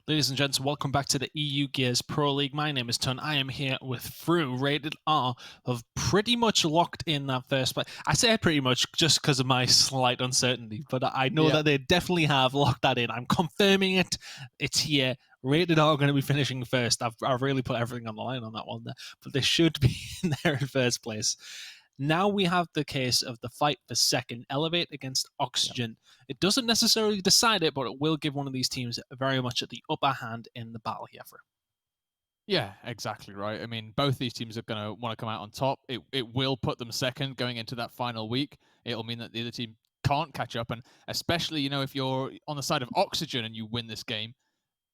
Ladies and gents, welcome back to the EU Gears Pro League. My name is Ton. I am here with Fru, Rated R, have pretty much locked in that first place. I say pretty much just because of my slight uncertainty, but I know that they definitely have locked that in. I'm confirming it. It's here. Rated R are going to be finishing first. I've really put everything on the line on that one there, but they should be in there in first place. Now we have the case of the fight for second, Elevate against Oxygen. It doesn't necessarily decide it, but it will give one of these teams very much at the upper hand in the battle here. Yeah, exactly right. I mean, both these teams are going to want to come out on top. It will put them second going into that final week. It'll mean that the other team can't catch up. And especially, if you're on the side of Oxygen and you win this game,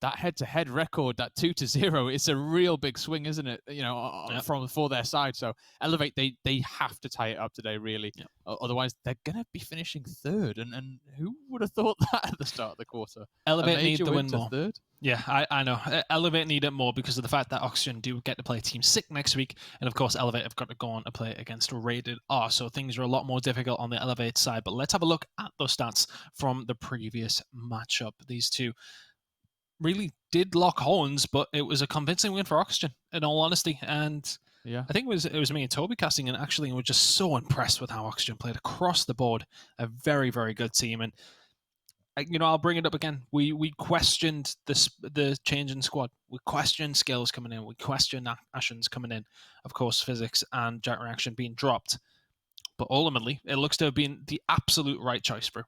that head-to-head record, that 2-0, it's a real big swing, isn't it? For their side. So Elevate, they have to tie it up today, really. Yep. Otherwise, they're going to be finishing third. And who would have thought that at the start of the quarter? Elevate need the win more. Third? Yeah, I know. Elevate need it more because of the fact that Oxygen do get to play Team Sick next week. And of course, Elevate have got to go on to play against Rated R. So things are a lot more difficult on the Elevate side. But let's have a look at those stats from the previous matchup. These two really did lock horns, but it was a convincing win for Oxygen, in all honesty. And yeah, I think it was me and Toby casting, and actually we're just so impressed with how Oxygen played across the board. A very, very good team. And I'll bring it up again. We questioned the change in squad. We questioned skills coming in. We questioned actions coming in. Of course, physics and Jack Reaction being dropped. But ultimately, it looks to have been the absolute right choice, bro.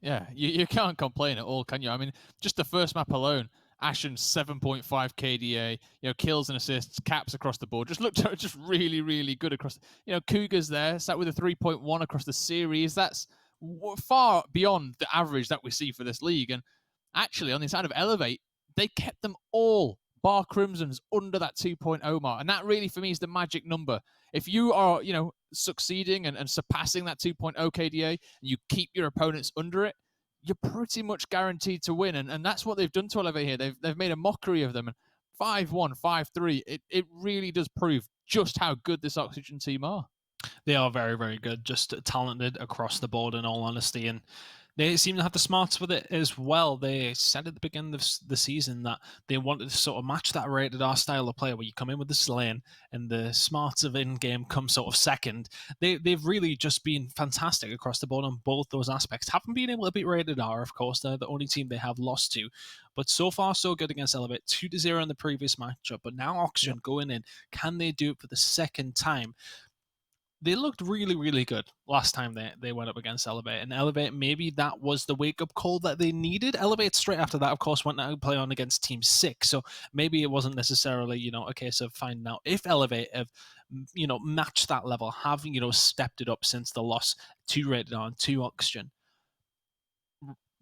Yeah. You can't complain at all, can you? I mean, just the first map alone, Ashen's 7.5 KDA, kills and assists, caps across the board. Just looked just really, really good across. Cougars there, sat with a 3.1 across the series. That's far beyond the average that we see for this league. And actually, on the side of Elevate, they kept them all, bar Crimson's, under that 2.0 mark. And that really, for me, is the magic number. If you are, succeeding and surpassing that 2.0 KDA, and you keep your opponents under it, you're pretty much guaranteed to win. And that's what they've done to Elevate here. They've made a mockery of them. And 5-1, 5-3, it really does prove just how good this Oxygen team are. They are very, very good, just talented across the board, in all honesty. And they seem to have the smarts with it as well. They said at the beginning of the season that they wanted to sort of match that Rated R style of play where you come in with the slaying and the smarts of in-game come sort of second. They've really just been fantastic across the board on both those aspects. Haven't been able to beat Rated R, of course. They're the only team they have lost to. But so far, so good against Elevate. 2-0 in the previous matchup. But now Oxygen going in. Can they do it for the second time? They looked really, really good last time they went up against Elevate. And Elevate, maybe that was the wake-up call that they needed. Elevate straight after that, of course, went out and play on against Team 6. So maybe it wasn't necessarily, a case of finding out if Elevate have, matched that level, have, stepped it up since the loss to Rated R and to Oxygen.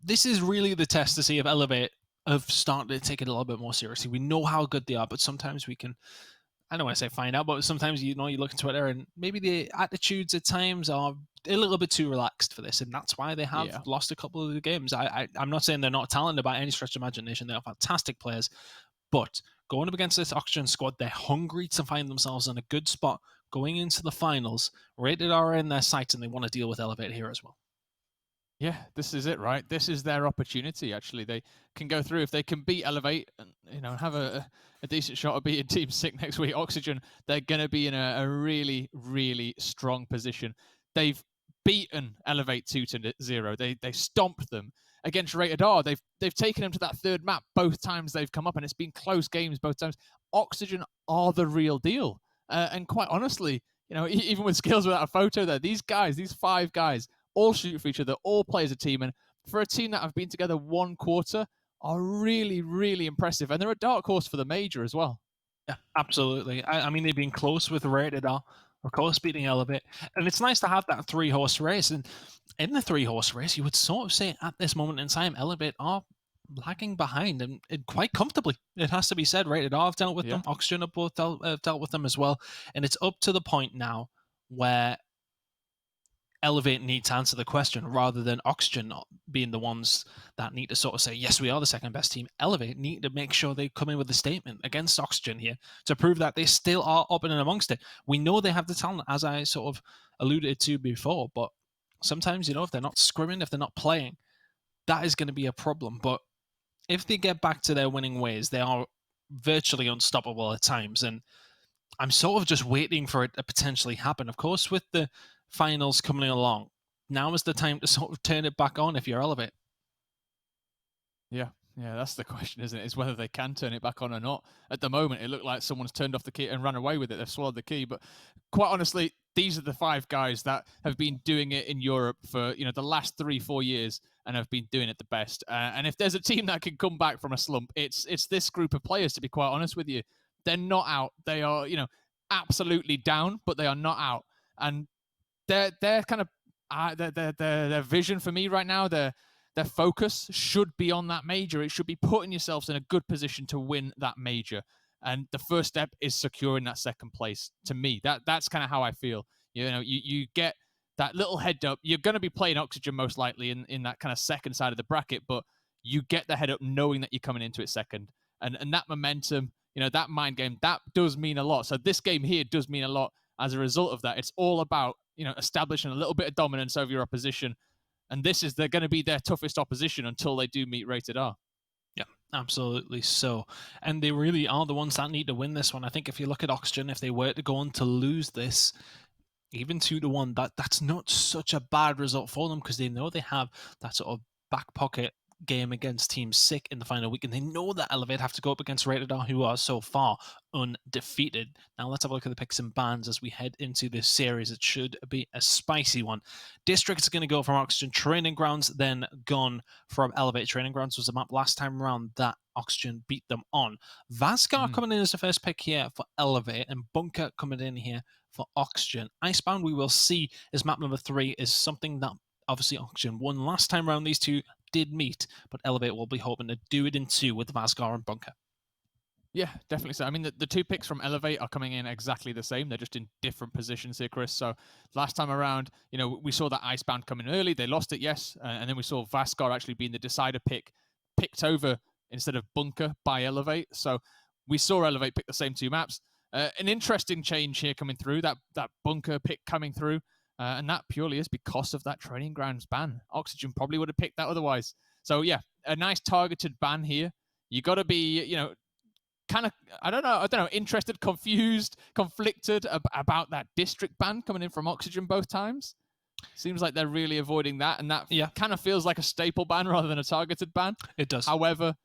This is really the test to see if Elevate have started to take it a little bit more seriously. We know how good they are, but sometimes we can... I don't want to say find out, but sometimes, you look at Twitter and maybe the attitudes at times are a little bit too relaxed for this. And that's why they have lost a couple of the games. I'm not saying they're not talented by any stretch of imagination. They are fantastic players. But going up against this Oxygen squad, they're hungry to find themselves in a good spot going into the finals. Rated R in their sights, and they want to deal with Elevate here as well. Yeah, this is it, right? This is their opportunity, actually. They can go through. If they can beat Elevate and, have a decent shot of beating Team Sick next week, Oxygen, they're going to be in a really, really strong position. They've beaten Elevate 2-0. They stomped them. Against Rated R, they've taken them to that third map both times they've come up, and it's been close games both times. Oxygen are the real deal. And quite honestly, even with skills without a photo there, these 5 guys, all shoot for each other, all play as a team. And for a team that have been together one quarter, are really, really impressive. And they're a dark horse for the major as well. Yeah, absolutely. I mean, they've been close with Rated R, of course, beating Elevate. And it's nice to have that 3-horse race. And in the 3-horse race, you would sort of say at this moment in time, Elevate are lagging behind and quite comfortably. It has to be said. Rated R have dealt with them. Oxygen have both dealt with them as well. And it's up to the point now where Elevate need to answer the question rather than Oxygen not being the ones that need to sort of say, yes, we are the second best team. Elevate need to make sure they come in with a statement against Oxygen here to prove that they still are up and amongst it. We know they have the talent, as I sort of alluded to before, but sometimes, if they're not scrimming, if they're not playing, that is going to be a problem. But if they get back to their winning ways, they are virtually unstoppable at times. And I'm sort of just waiting for it to potentially happen. Of course, with the finals coming along, now is the time to sort of turn it back on if you're Elevate. Yeah, yeah, that's the question, isn't it? Is whether they can turn it back on or not. At the moment, it looked like someone's turned off the key and ran away with it. They've swallowed the key. But quite honestly, these are the 5 guys that have been doing it in Europe for the last 3-4 years and have been doing it the best. And if there's a team that can come back from a slump, it's this group of players. To be quite honest with you, they're not out. They are absolutely down, but they are not out. And they're kind of their vision for me right now. Their focus should be on that major. It should be putting yourselves in a good position to win that major. And the first step is securing that second place. To me, that's kind of how I feel. You get that little head up. You're going to be playing Oxygen most likely in that kind of second side of the bracket, but you get the head up knowing that you're coming into it second. And that momentum, that mind game, that does mean a lot. So this game here does mean a lot as a result of that. It's all about, establishing a little bit of dominance over your opposition. And they're going to be their toughest opposition until they do meet Rated R. Yeah, absolutely so. And they really are the ones that need to win this one. I think if you look at Oxygen, if they were to go on to lose this, even 2-1, that's not such a bad result for them because they know they have that sort of back pocket game against Team Sick in the final week, and they know that Elevate have to go up against Rated R, who are so far undefeated. Now let's have a look at the picks and bans as we head into this series. It should be a spicy one. District's going to go from Oxygen. Training Grounds then gone from Elevate. Training Grounds was a map last time around that Oxygen beat them on. Vasgar coming in as the first pick here for Elevate, and Bunker coming in here for Oxygen. Icebound, we will see, as map number 3 is something that obviously Oxygen won last time around. These two did meet, but Elevate will be hoping to do it in 2 with Vasgar and Bunker. Yeah, definitely so. I mean, the 2 picks from Elevate are coming in exactly the same. They're just in different positions here, Chris. So last time around, we saw that Icebound come in early. They lost it, yes. And then we saw Vasgar actually being the decider pick, picked over instead of Bunker by Elevate. So we saw Elevate pick the same 2 maps. An interesting change here coming through, that Bunker pick coming through. And that purely is because of that Training Grounds ban. Oxygen probably would have picked that otherwise. So yeah, a nice targeted ban here. You got to be, kind of, I don't know, interested, confused, conflicted about that district ban coming in from Oxygen both times. Seems like they're really avoiding that, and that kind of feels like a staple ban rather than a targeted ban. It does. However,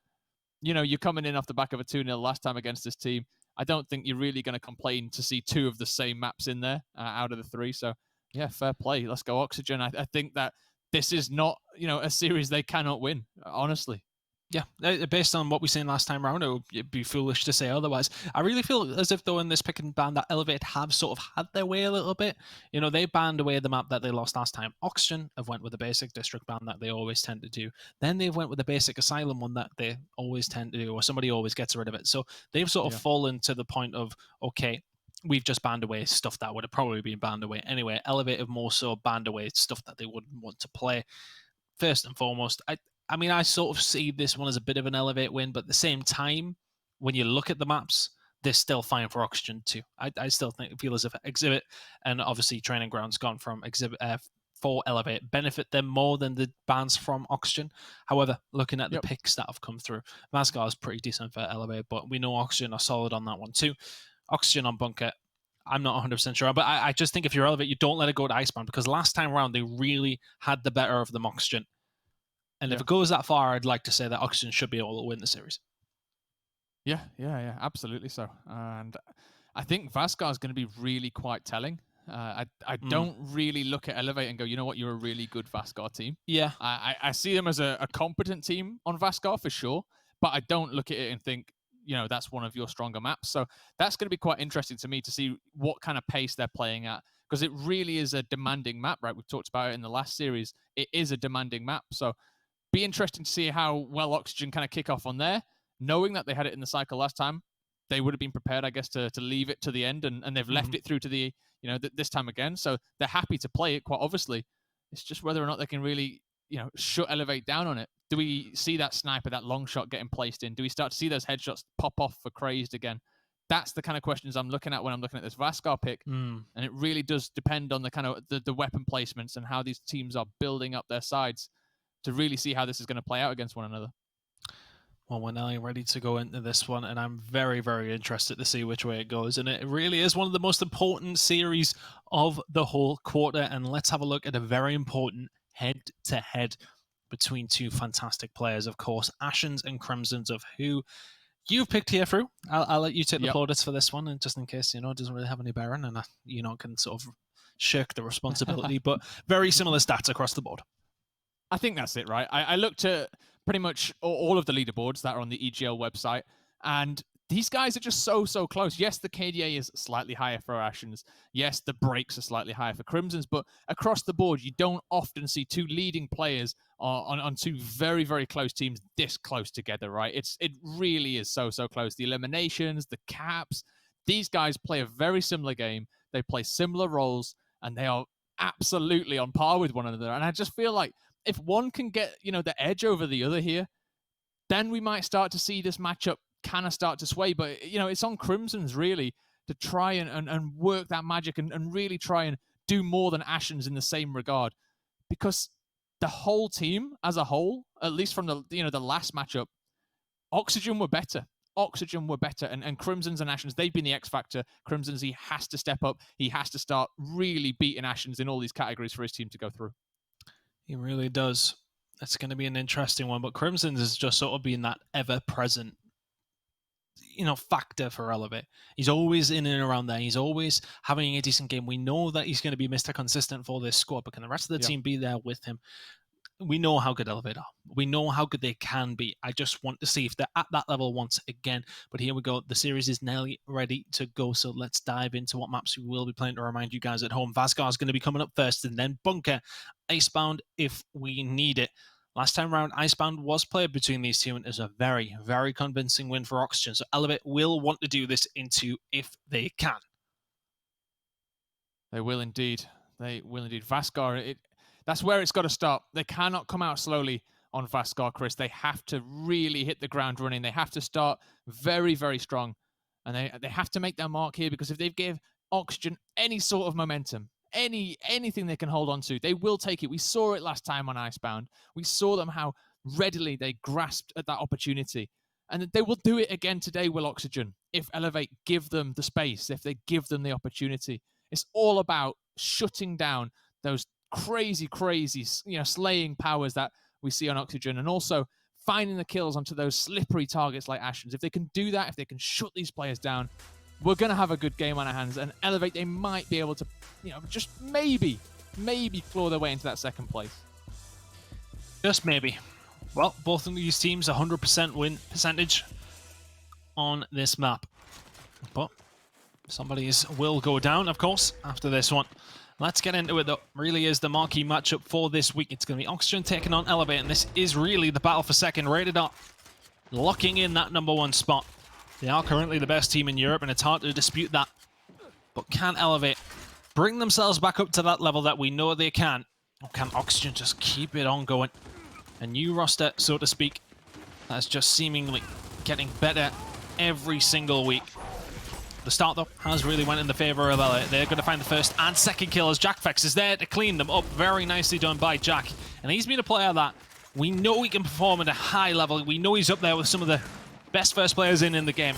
you're coming in off the back of a 2-0 last time against this team. I don't think you're really going to complain to see 2 of the same maps in there out of the 3. So yeah, fair play. Let's go Oxygen. I think that this is not, a series they cannot win, honestly. Yeah, based on what we seen last time around, it'd be foolish to say otherwise. I really feel as if, though, in this pick and ban, that Elevate have sort of had their way a little bit. They banned away the map that they lost last time. Oxygen have went with the basic district ban that they always tend to do. Then they've went with the basic Asylum one that they always tend to do, or somebody always gets rid of it. So they've sort of fallen to the point of, okay, we've just banned away stuff that would have probably been banned away anyway. Elevate have more so banned away stuff that they wouldn't want to play. First and foremost, I mean, I sort of see this one as a bit of an Elevate win, but at the same time, when you look at the maps, they're still fine for Oxygen too. I still feel as if Exhibit and obviously Training Grounds gone from Exhibit for Elevate benefit them more than the bans from Oxygen. However, looking at the picks that have come through, Vasgar is pretty decent for Elevate, but we know Oxygen are solid on that one too. Oxygen on Bunker, I'm not 100% sure, but I just think if you're Elevate, you don't let it go to Icebound, because last time around they really had the better of them Oxygen. And if it goes that far, I'd like to say that Oxygen should be able to win the series. Yeah, absolutely so. And I think Vasgar is going to be really quite telling. I don't really look at Elevate and go, you know what, you're a really good Vasgar team. Yeah. I see them as a competent team on Vasgar for sure, but I don't look at it and think, that's one of your stronger maps. So that's going to be quite interesting to me to see what kind of pace they're playing at, because it really is a demanding map, right? We've talked about it in the last series. It is a demanding map. So be interesting to see how well Oxygen kind of kick off on there. Knowing that they had it in the cycle last time, they would have been prepared, I guess, to leave it to the end, and they've left it through to the, this time again. So they're happy to play it, quite obviously. It's just whether or not they can really, shut Elevate down on it. Do we see that sniper, that long shot getting placed in? Do we start to see those headshots pop off for Crazed again? That's the kind of questions I'm looking at when I'm looking at this Vasgar pick. And it really does depend on the kind of the weapon placements and how these teams are building up their sides to really see how this is going to play out against one another. Well, we're now ready to go into this one, and I'm very, very interested to see which way it goes. And it really is one of the most important series of the whole quarter. And let's have a look at a very important head-to-head between two fantastic players, of course, Ashens and Crimsons, of who you've picked here through. I'll let you take the plaudits for this one, and just in case, it doesn't really have any bearing, and can sort of shirk the responsibility, but very similar stats across the board. I think that's it, right? I looked at pretty much all of the leaderboards that are on the EGL website, and these guys are just so close. Yes, the KDA is slightly higher for Ashens. Yes, the breaks are slightly higher for Crimsons, but across the board, you don't often see two leading players on two very, very close teams this close together, right? It really is so close. The eliminations, the caps, these guys play a very similar game. They play similar roles, and they are absolutely on par with one another. And I just feel like if one can get, the edge over the other here, then we might start to see this matchup kind of start to sway. But, it's on Crimsons really to try and work that magic and really try and do more than Ashens in the same regard. Because the whole team as a whole, at least from the last matchup, Oxygen were better. And Crimsons and Ashens, they've been the X factor. Crimsons, he has to step up. He has to start really beating Ashens in all these categories for his team to go through. He really does. It's going to be an interesting one, but Crimson's has just sort of been that ever-present, factor for Elevate. He's always in and around there. He's always having a decent game. We know that he's going to be Mr. Consistent for this squad, but can the rest of the team be there with him? We know how good Elevate are. We know how good they can be. I just want to see if they're at that level once again. But here we go. The series is nearly ready to go. So let's dive into what maps we will be playing to remind you guys at home. Vasgar is going to be coming up first, and then Bunker, Icebound if we need it. Last time round, Icebound was played between these two, and it was a very, very convincing win for Oxygen. So Elevate will want to do this into if they can. They will indeed. Vasgar, that's where it's got to stop. They cannot come out slowly on Vasgar, Chris. They have to really hit the ground running. They have to start very, very strong. And they have to make their mark here, because if they give Oxygen any sort of momentum, anything they can hold on to, they will take it. We saw it last time on Icebound. We saw them how readily they grasped at that opportunity. And they will do it again today, will Oxygen, if Elevate give them the space, if they give them the opportunity. It's all about shutting down those crazy, slaying powers that we see on Oxygen, and also finding the kills onto those slippery targets like Ashens. If they can do that, if they can shut these players down, we're going to have a good game on our hands, and Elevate, they might be able to, just maybe claw their way into that second place. Just maybe. Well, both of these teams 100% win percentage on this map. But somebody's will go down, of course, after this one. Let's get into it, though. Really is the marquee matchup for this week. It's going to be Oxygen taking on Elevate, and this is really the battle for second. Rated up, locking in that #1 spot. They are currently the best team in Europe, and it's hard to dispute that. But can Elevate bring themselves back up to that level that we know they can? Or can Oxygen just keep it on going? A new roster, so to speak, that's just seemingly getting better every single week. The start, though, has really went in the favor of Elevate. They're going to find the first and second kill as Jackfex is there to clean them up. Very nicely done by Jack. And he's been a player that we know he can perform at a high level. We know he's up there with some of the best first players in the game.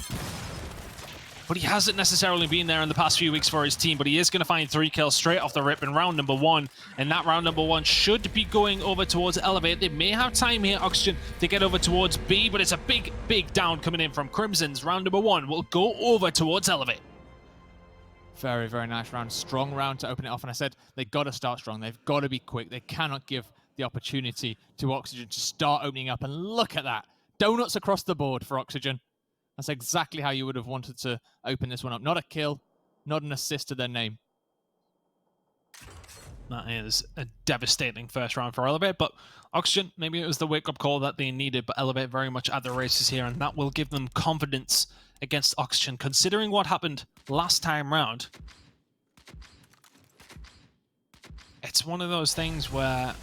But he hasn't necessarily been there in the past few weeks for his team, but he is going to find 3 kills straight off the rip in round #1. And that round #1 should be going over towards Elevate. They may have time here, Oxygen, to get over towards B, but it's a big down coming in from Crimson's. Round #1 will go over towards Elevate. Very, very nice round. Strong round to open it off. And I said they've got to start strong. They've got to be quick. They cannot give the opportunity to Oxygen to start opening up. And look at that. Donuts across the board for Oxygen. That's exactly how you would have wanted to open this one up. Not a kill, not an assist to their name. That is a devastating first round for Elevate, but Oxygen, maybe it was the wake-up call that they needed, but Elevate very much at the races here, and that will give them confidence against Oxygen, considering what happened last time round. It's one of those things where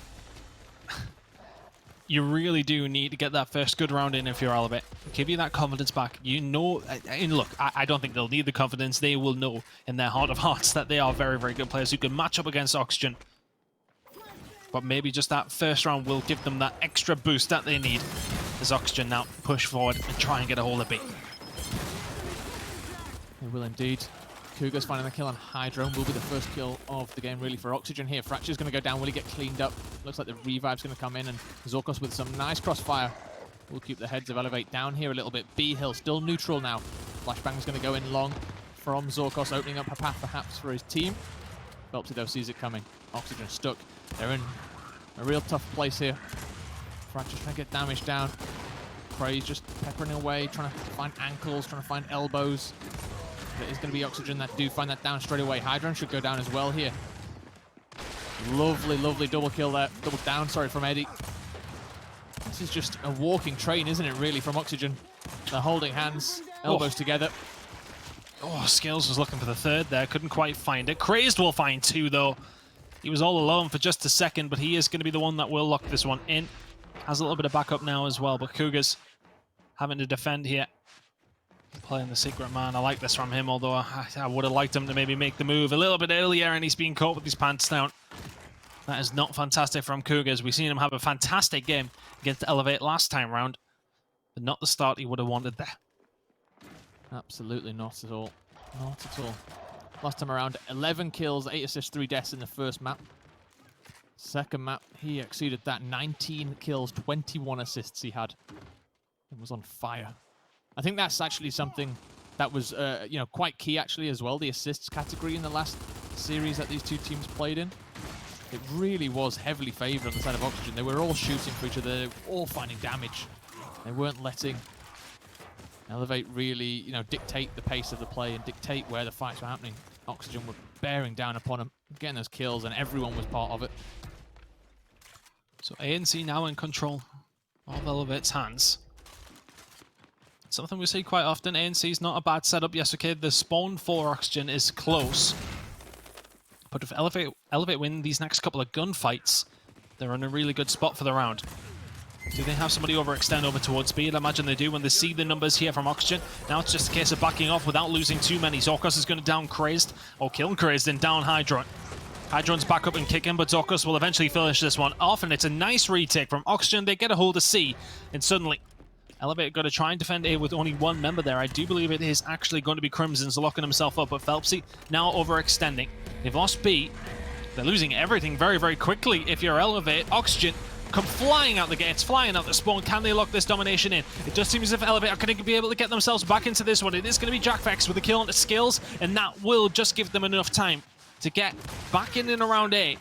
you really do need to get that first good round in if you're Elevate. Give you that confidence back. And look, I don't think they'll need the confidence. They will know in their heart of hearts that they are very, very good players who can match up against Oxygen. But maybe just that first round will give them that extra boost that they need. as Oxygen now push forward and try and get a hold of B. They will indeed. Cougar's finding the kill on Hydro. Will be the first kill of the game really for Oxygen here. Fracture's going to go down. Will he get cleaned up? Looks like the revive's going to come in, and Zorkos with some nice crossfire will keep the heads of Elevate down here a little bit. B Hill still neutral now. Flashbang's going to go in long from Zorkos, opening up a path perhaps for his team. Phelpsy though sees it coming. Oxygen stuck. They're in a real tough place here. Fracture's trying to get damage down. Prey's just peppering away, trying to find ankles, trying to find elbows. It is going to be Oxygen that do find that down straight away. Hydron should go down as well here. Lovely, lovely double kill there. Double down, sorry, from Eddie. This is just a walking train, isn't it, really, from Oxygen? They're holding hands, elbows together. Oh, Skills was looking for the third there. Couldn't quite find it. Crazed will find two, though. He was all alone for just a second, but he is going to be the one that will lock this one in. Has a little bit of backup now as well, but Cougars having to defend here. Playing the secret man. I like this from him, although I would have liked him to maybe make the move a little bit earlier, and he's being caught with his pants down. That is not fantastic from Cougars. We've seen him have a fantastic game against Elevate last time round, but not the start he would have wanted there. Absolutely not at all. Not at all. Last time around, 11 kills, 8 assists, 3 deaths in the first map. Second map, he exceeded that. 19 kills, 21 assists he had. It was on fire. I think that's actually something that was, quite key actually as well. The assists category in the last series that these two teams played in. It really was heavily favoured on the side of Oxygen. They were all shooting for each other, they were all finding damage. They weren't letting Elevate really, dictate the pace of the play and dictate where the fights were happening. Oxygen were bearing down upon them, getting those kills, and everyone was part of it. So ANC now in control of Elevate's hands. Something we see quite often. ANC is not a bad setup. Yes, okay, the spawn for Oxygen is close. But if Elevate win these next couple of gunfights, they're in a really good spot for the round. Do they have somebody overextend over towards B? I imagine they do when they see the numbers here from Oxygen. Now it's just a case of backing off without losing too many. Zorkos is going to down Crazed, or kill Crazed, and down Hydron. Hydron's back up and kicking, but Zorkos will eventually finish this one off, and it's a nice retake from Oxygen. They get a hold of C, and suddenly Elevate got to try and defend A with only one member there. I do believe it is actually going to be Crimson's locking himself up, but Phelpsy now overextending. They've lost B. They're losing everything very, very quickly. If you're Elevate, Oxygen come flying out the gates, flying out the spawn. Can they lock this domination in? It just seems as if Elevate are going to be able to get themselves back into this one. It is going to be Jackvex with the kill on the Skills, and that will just give them enough time to get back in and around A.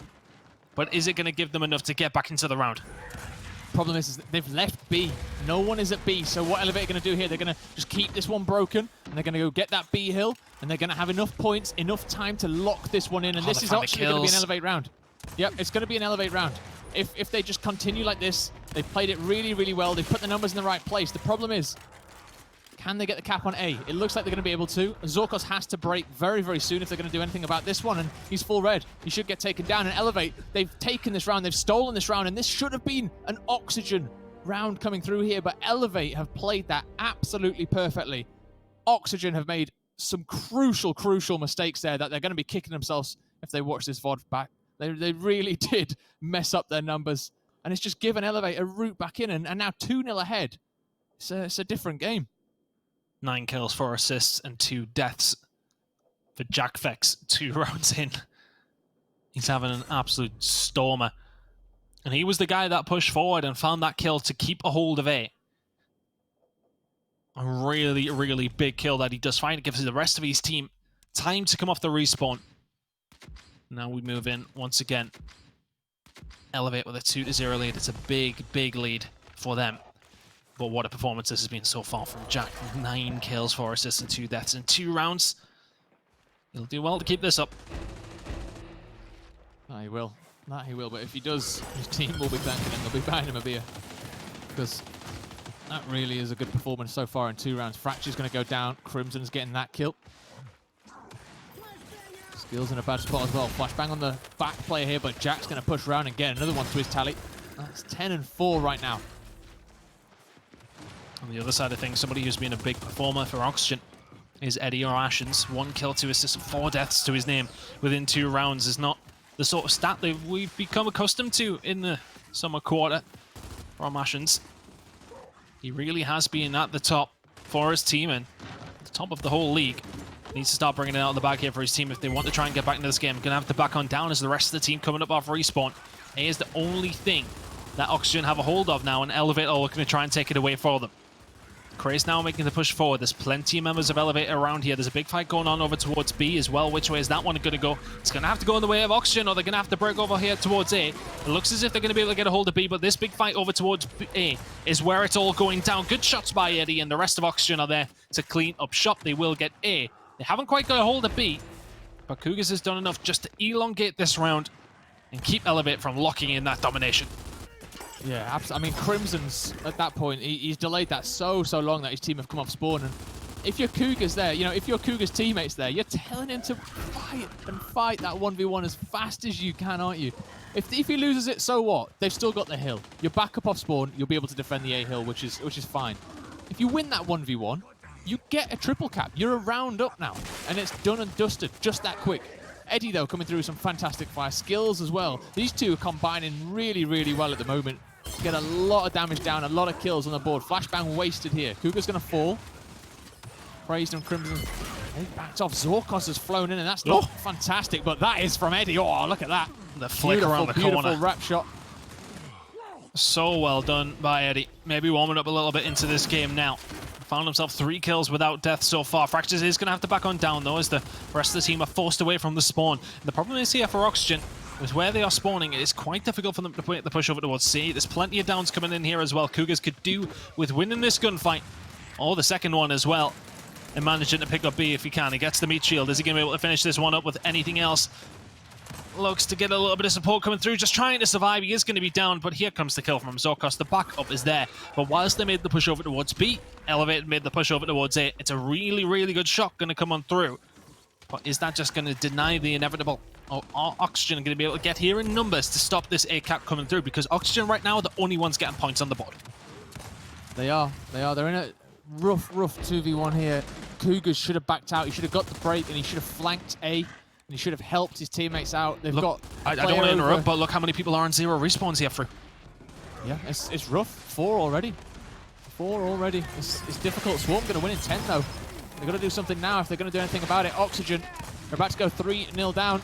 But is it going to give them enough to get back into the round? Problem is they've left B. No one is at B, so what Elevate are going to do here, they're going to just keep this one broken, and they're going to go get that B hill, and they're going to have enough points, enough time to lock this one in, and this is actually going to be an Elevate round. Yep, it's going to be an Elevate round. If they just continue like this, they've played it really, really well, they've put the numbers in the right place. The problem is, can they get the cap on A? It looks like they're going to be able to. Zorkos has to break very, very soon if they're going to do anything about this one, and he's full red. He should get taken down, and Elevate, they've taken this round, they've stolen this round, and this should have been an Oxygen round coming through here, but Elevate have played that absolutely perfectly. Oxygen have made some crucial, crucial mistakes there that they're going to be kicking themselves if they watch this VOD back. They really did mess up their numbers, and it's just given Elevate a route back in, and now 2-0 ahead. It's a different game. 9 kills, 4 assists, and 2 deaths for Jackvex 2 rounds in. He's having an absolute stormer. And he was the guy that pushed forward and found that kill to keep a hold of A. A really, really big kill that he does find. It gives the rest of his team time to come off the respawn. Now we move in once again. Elevate with a 2-0 lead. It's a big, big lead for them. But what a performance this has been so far from Jack. 9 kills, 4 assists, and 2 deaths in 2 rounds. He'll do well to keep this up. He will. That he will. But if he does, his team will be thanking him. They'll be buying him a beer. Because that really is a good performance so far in 2 rounds. Fracture's going to go down. Crimson's getting that kill. Skills in a bad spot as well. Flashbang on the back player here, but Jack's going to push around and get another one to his tally. That's 10 and 4 right now. On the other side of things, somebody who's been a big performer for Oxygen is Eddie or Ashens. 1 kill, 2 assists, 4 deaths to his name within 2 rounds is not the sort of stat that we've become accustomed to in the summer quarter from Ashens. He really has been at the top for his team and the top of the whole league. Needs to start bringing it out of the bag here for his team if they want to try and get back into this game. Gonna have to back on down as the rest of the team coming up off respawn. A is the only thing that Oxygen have a hold of now, and Elevate are looking to try and take it away for them. Craze now making the push forward. There's plenty of members of Elevate around here. There's a big fight going on over towards B as well. Which way is that one going to go? It's going to have to go in the way of Oxygen, or they're going to have to break over here towards A. It looks as if they're going to be able to get a hold of B, but this big fight over towards A is where it's all going down. Good shots by Eddie, and the rest of Oxygen are there to clean up shop. They will get A. They haven't quite got a hold of B, but Cougars has done enough just to elongate this round and keep Elevate from locking in that domination. Yeah, absolutely. I mean, Crimson's at that point, he's delayed that so long that his team have come off spawn. And if your Cougars there, you know, if your Cougars teammates there, you're telling him to fight that 1v1 as fast as you can, aren't you? If he loses it, so what? They've still got the hill. You're back up off spawn, you'll be able to defend the A hill, which is fine. If you win that 1v1, you get a triple cap. You're a round up now, and it's done and dusted just that quick. Eddie, though, coming through with some fantastic fire skills as well. These two are combining really, really well at the moment. Get a lot of damage down, a lot of kills on the board. Flashbang wasted here. Cougar's going to fall. Praised and Crimson. He backs off. Zorkos has flown in, and that's not fantastic, but that is from Eddie. Oh, look at that. The flick around the beautiful corner. Wrap shot. So well done by Eddie. Maybe warming up a little bit into this game now. Found himself 3 kills without death so far. Fractures is going to have to back on down, though, as the rest of the team are forced away from the spawn. And the problem is here for Oxygen, with where they are spawning, it is quite difficult for them to make the push over towards C. There's plenty of downs coming in here as well. Cougars could do with winning this gunfight, or the second one as well, and managing to pick up B if he can. He gets the meat shield. Is he going to be able to finish this one up with anything else? Looks to get a little bit of support coming through, just trying to survive. He is going to be down, but here comes the kill from Zorkos. The backup is there. But whilst they made the push over towards B, Elevated made the push over towards A. It's a really, really good shot going to come on through. But is that just going to deny the inevitable? Or are Oxygen going to be able to get here in numbers to stop this A cap coming through? Because Oxygen right now are the only ones getting points on the board. They are. They're in a rough 2v1 here. Cougars should have backed out. He should have got the break, and he should have flanked A. And he should have helped his teammates out. They've got. I don't want to interrupt, but look how many people are on 0 respawns here through. Yeah, it's rough. 4 already. 4 already. It's difficult. Swarm going to win in 10 though. They've got to do something now if they're going to do anything about it. Oxygen, they're about to go 3-0 down.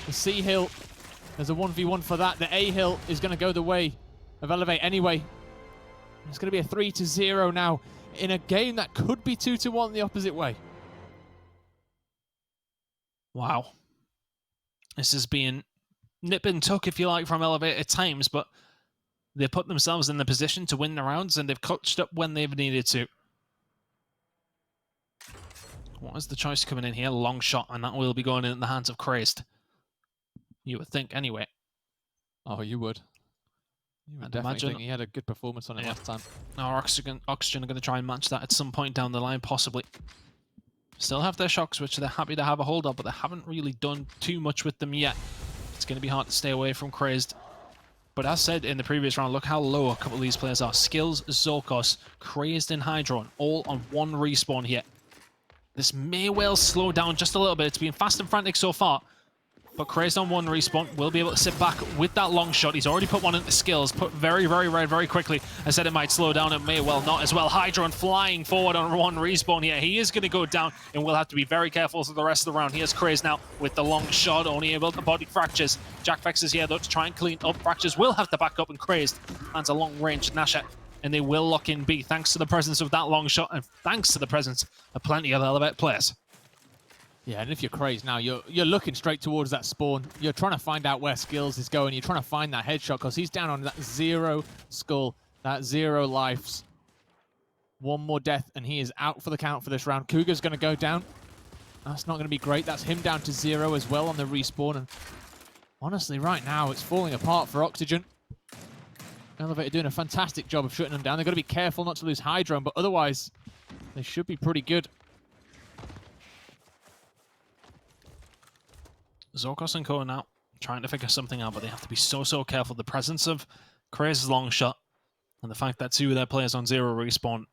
The C hill, there's a 1v1 for that. The A hill is going to go the way of Elevate anyway. It's going to be a 3-0 now in a game that could be 2-1 the opposite way. Wow. This is being nip and tuck, if you like, from Elevate at times, but they put themselves in the position to win the rounds, and they've clutched up when they've needed to. What is the choice coming in here? Long shot, and that will be going in the hands of Crazed. You would think, anyway. Oh, you would. You would definitely think he had a good performance on it last time. Now Oxygen are going to try and match that at some point down the line, possibly. Still have their shocks, which they're happy to have a hold of, but they haven't really done too much with them yet. It's going to be hard to stay away from Crazed. But as said in the previous round, look how low a couple of these players are. Skills, Zorkos, Crazed, and Hydron, all on 1 respawn here. This may well slow down just a little bit. It's been fast and frantic so far. But Crazed on 1 respawn will be able to sit back with that long shot. He's already put one into skills, put very, very red very quickly. I said it might slow down, it may well not as well. Hydron flying forward on 1 respawn here. He is going to go down, and we'll have to be very careful for the rest of the round. Here's Crazed now with the long shot, only able to body Fractures. Jack Vex is here though to try and clean up. Fractures will have to back up, and Crazed lands a long-range Nasha, and they will lock in B thanks to the presence of that long shot, and thanks to the presence of plenty of Elevate players. Yeah, and if you're Crazed now, you're looking straight towards that spawn. You're trying to find out where Skills is going. You're trying to find that headshot because he's down on that 0 skull, that 0 lives. 1 more death, and he is out for the count for this round. Cougar's going to go down. That's not going to be great. That's him down to 0 as well on the respawn. And honestly, right now, it's falling apart for Oxygen. Elevate doing a fantastic job of shutting them down. They've got to be careful not to lose Hydron, but otherwise, they should be pretty good. Zorkos and Co now trying to figure something out, but they have to be so careful. The presence of Crazed's long shot and the fact that 2 of their players on 0 respawn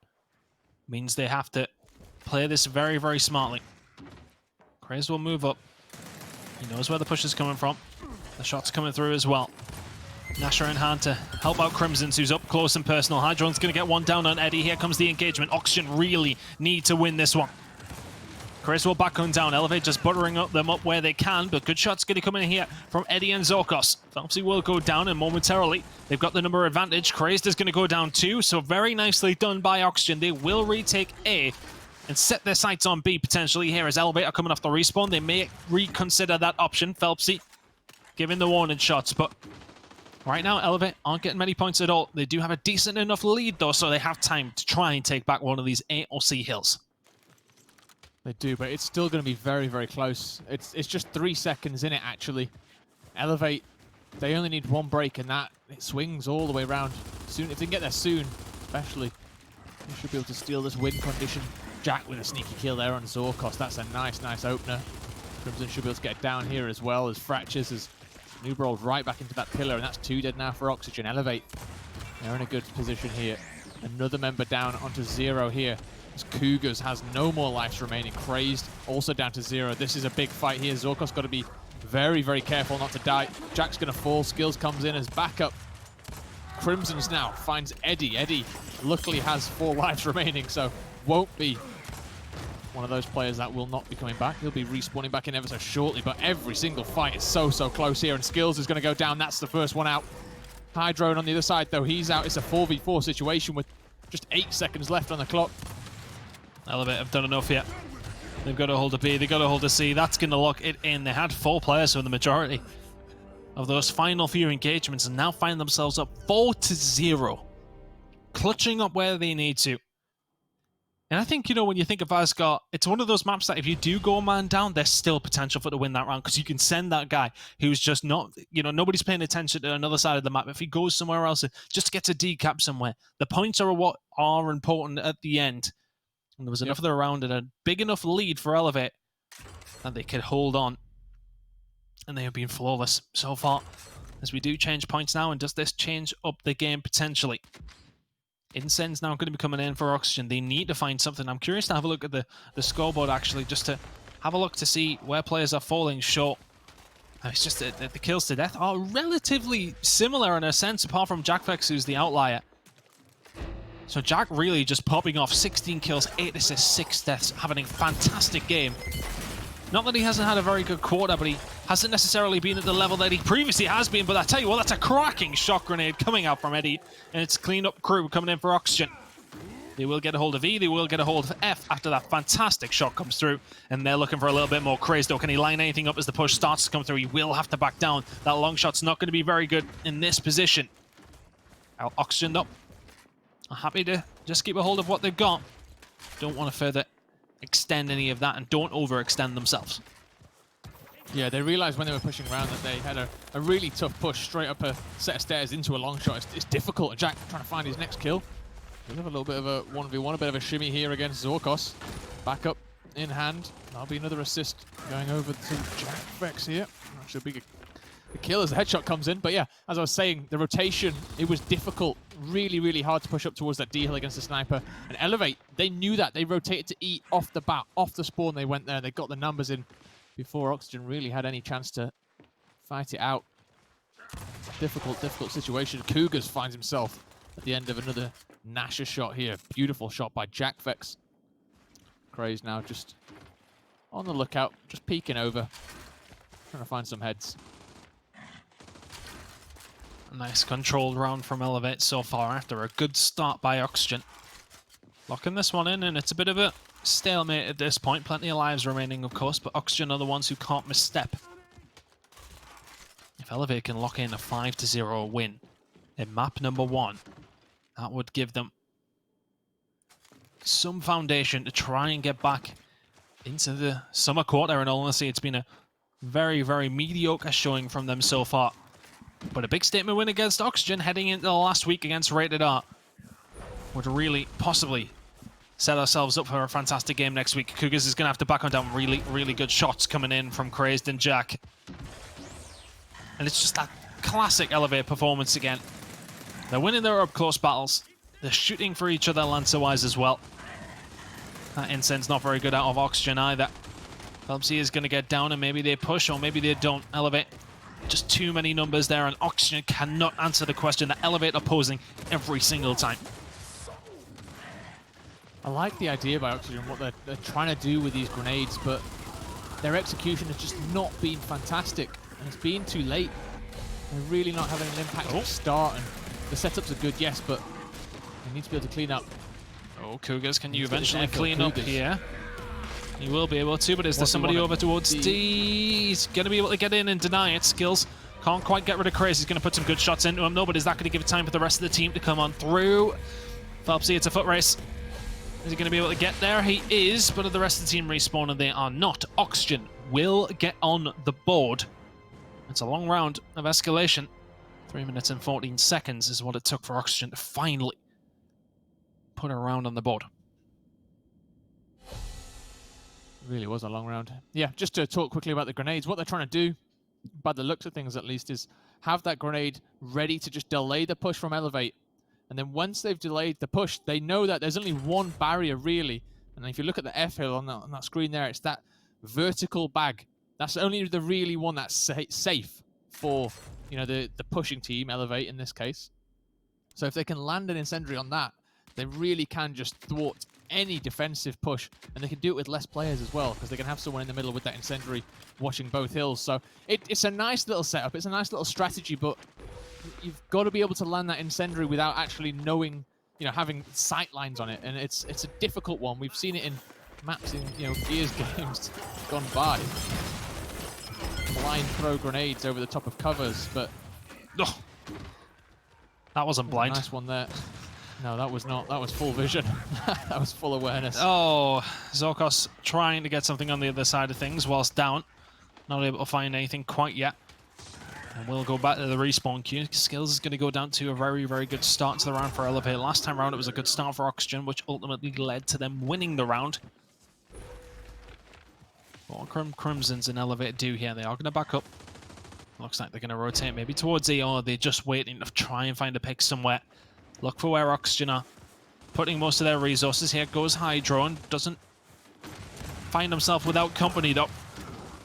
means they have to play this very, very smartly. Crazed will move up. He knows where the push is coming from. The shot's coming through as well. Nasher in hand to help out Crimson's, who's up close and personal. Hydron's going to get one down on Eddie. Here comes the engagement. Oxygen really need to win this one. Chris will back on down. Elevate just buttering them up where they can, but good shots going to come in here from Eddie and Zorkos. Phelpsy will go down, and momentarily they've got the number advantage. Crazed is going to go down too, so very nicely done by Oxygen. They will retake A and set their sights on B potentially here as Elevate are coming off the respawn. They may reconsider that option. Phelpsy giving the warning shots, but right now, Elevate aren't getting many points at all. They do have a decent enough lead, though, so they have time to try and take back one of these A or C hills. They do, but it's still going to be very, very close. It's just 3 seconds in it, actually. Elevate, they only need one break, and that it swings all the way around. Soon, if they can get there soon, especially, they should be able to steal this win condition. Jack with a sneaky kill there on Zorkos. That's a nice, nice opener. Crimson should be able to get down here as well as Fractures as Noob rolled right back into that pillar, and that's 2 dead now for Oxygen. Elevate, they're in a good position here. Another member down onto 0 here. As Cougars has no more lives remaining. Crazed also down to 0. This is a big fight here. Zorkos got to be very, very careful not to die. Jack's going to fall. Skills comes in as backup. Crimson's now finds Eddie. Eddie luckily has 4 lives remaining, so won't be one of those players that will not be coming back. He'll be respawning back in ever so shortly, but every single fight is so, so close here, and Skills is going to go down. That's the first one out. Hydrone on the other side, though, he's out. It's a 4v4 situation with just 8 seconds left on the clock. Elevate have done enough yet. They've got a hold of B, they've got a hold of C. That's going to lock it in. They had 4 players for the majority of those final few engagements and now find themselves up 4-0. Clutching up where they need to. And I think, you know, when you think of Vasgar, it's one of those maps that if you do go man down, there's still potential for to win that round because you can send that guy who's just not, you know, nobody's paying attention to another side of the map. If he goes somewhere else, just gets a decap somewhere. The points are what are important at the end. And there was enough of the round and a big enough lead for Elevate that they could hold on. And they have been flawless so far. As we do change points now, and does this change up the game potentially? Incense now going to be coming in for Oxygen. They need to find something. I'm curious to have a look at the scoreboard, actually, just to have a look to see where players are falling short. It's just that the kills to death are relatively similar in a sense, apart from Jackfex, who's the outlier. So Jack really just popping off 16 kills, 8 assists, 6 deaths, having a fantastic game. Not that he hasn't had a very good quarter, but he hasn't necessarily been at the level that he previously has been. But I tell you what, that's a cracking shot grenade coming out from Eddie. And it's clean up crew coming in for Oxygen. They will get a hold of E, they will get a hold of F after that fantastic shot comes through. And they're looking for a little bit more craze, though. Can he line anything up as the push starts to come through? He will have to back down. That long shot's not going to be very good in this position. Oxygen up. I'm happy to just keep a hold of what they've got. Don't want to further extend any of that and don't overextend themselves. Yeah, they realized when they were pushing around that they had a really tough push straight up a set of stairs into a long shot. It's difficult, and Jack trying to find his next kill. We'll have a little bit of a 1v1, a bit of a shimmy here against Zorkos. Back up in hand. That'll be another assist going over to Jack Vex here. Actually, a big kill as the headshot comes in. But yeah, as I was saying, the rotation, it was difficult. Really, really hard to push up towards that D-hill against the sniper. And Elevate, they knew that. They rotated to E off the bat, off the spawn. They went there. They got the numbers in before Oxygen really had any chance to fight it out. Difficult, difficult situation. Cougars finds himself at the end of another Nasher shot here. Beautiful shot by Jackfex. Craze now just on the lookout, just peeking over, trying to find some heads. A nice controlled round from Elevate so far after a good start by Oxygen. Locking this one in, and it's a bit of a stalemate at this point. Plenty of lives remaining, of course, but Oxygen are the ones who can't misstep. If Elevate can lock in a 5-0 win in map number 1, that would give them some foundation to try and get back into the summer quarter. And honestly, it's been a very, very mediocre showing from them so far. But a big statement win against Oxygen heading into the last week against Rated R would really possibly set ourselves up for a fantastic game next week. Cougars is going to have to back on down. Really, really good shots coming in from Crazed and Jack. And it's just that classic Elevate performance again. They're winning their up-close battles. They're shooting for each other Lancer-wise as well. That incense not very good out of Oxygen either. Phelpsy is going to get down and maybe they push or maybe they don't. Elevate Just too many numbers there, and Oxygen cannot answer the question that Elevate are posing every single time. I like the idea by Oxygen, what they're trying to do with these grenades, but their execution has just not been fantastic, and it's been too late. They're really not having an impact at the start, and the setups are good, yes, but they need to be able to clean up. Oh, Cougars, can you eventually clean up here? You will be able to, but is there somebody over towards D? He's going to be able to get in and deny it. Skills can't quite get rid of Crazy. He's going to put some good shots into him. No, but is that going to give it time for the rest of the team to come on through? Phelpsy, it's a foot race. Is he going to be able to get there? He is, but the rest of the team respawn, and they are not. Oxygen will get on the board. It's a long round of escalation. 3 minutes and 14 seconds is what it took for Oxygen to finally put a round on the board. It really was a long round. Yeah, just to talk quickly about the grenades, what they're trying to do, by the looks of things at least, is have that grenade ready to just delay the push from Elevate. And then once they've delayed the push, they know that there's only one barrier really. And if you look at the F hill on that screen there, it's that vertical bag. That's only the really one that's safe for, you know, the pushing team, Elevate in this case. So if they can land an incendiary on that, they really can just thwart any defensive push, and they can do it with less players as well, because they can have someone in the middle with that incendiary watching both hills. So it's a nice little setup, it's a nice little strategy, but you've got to be able to land that incendiary without actually knowing, you know, having sight lines on it, and it's a difficult one. We've seen it in maps in, you know, Gears games gone by. Blind throw grenades over the top of covers, but oh, that wasn't blind. Nice one there. No, that was not. That was full vision. That was full awareness. Oh, Zorkos trying to get something on the other side of things whilst down. Not able to find anything quite yet. And we'll go back to the respawn queue. Skills is going to go down to a very, very good start to the round for Elevate. Last time round, it was a good start for Oxygen, which ultimately led to them winning the round. What Crimson's and Elevate do here? They are going to back up. Looks like they're going to rotate maybe towards E, or they're just waiting to try and find a pick somewhere. Look for where Oxygen are putting most of their resources. Here goes Hydro, and doesn't find himself without company though.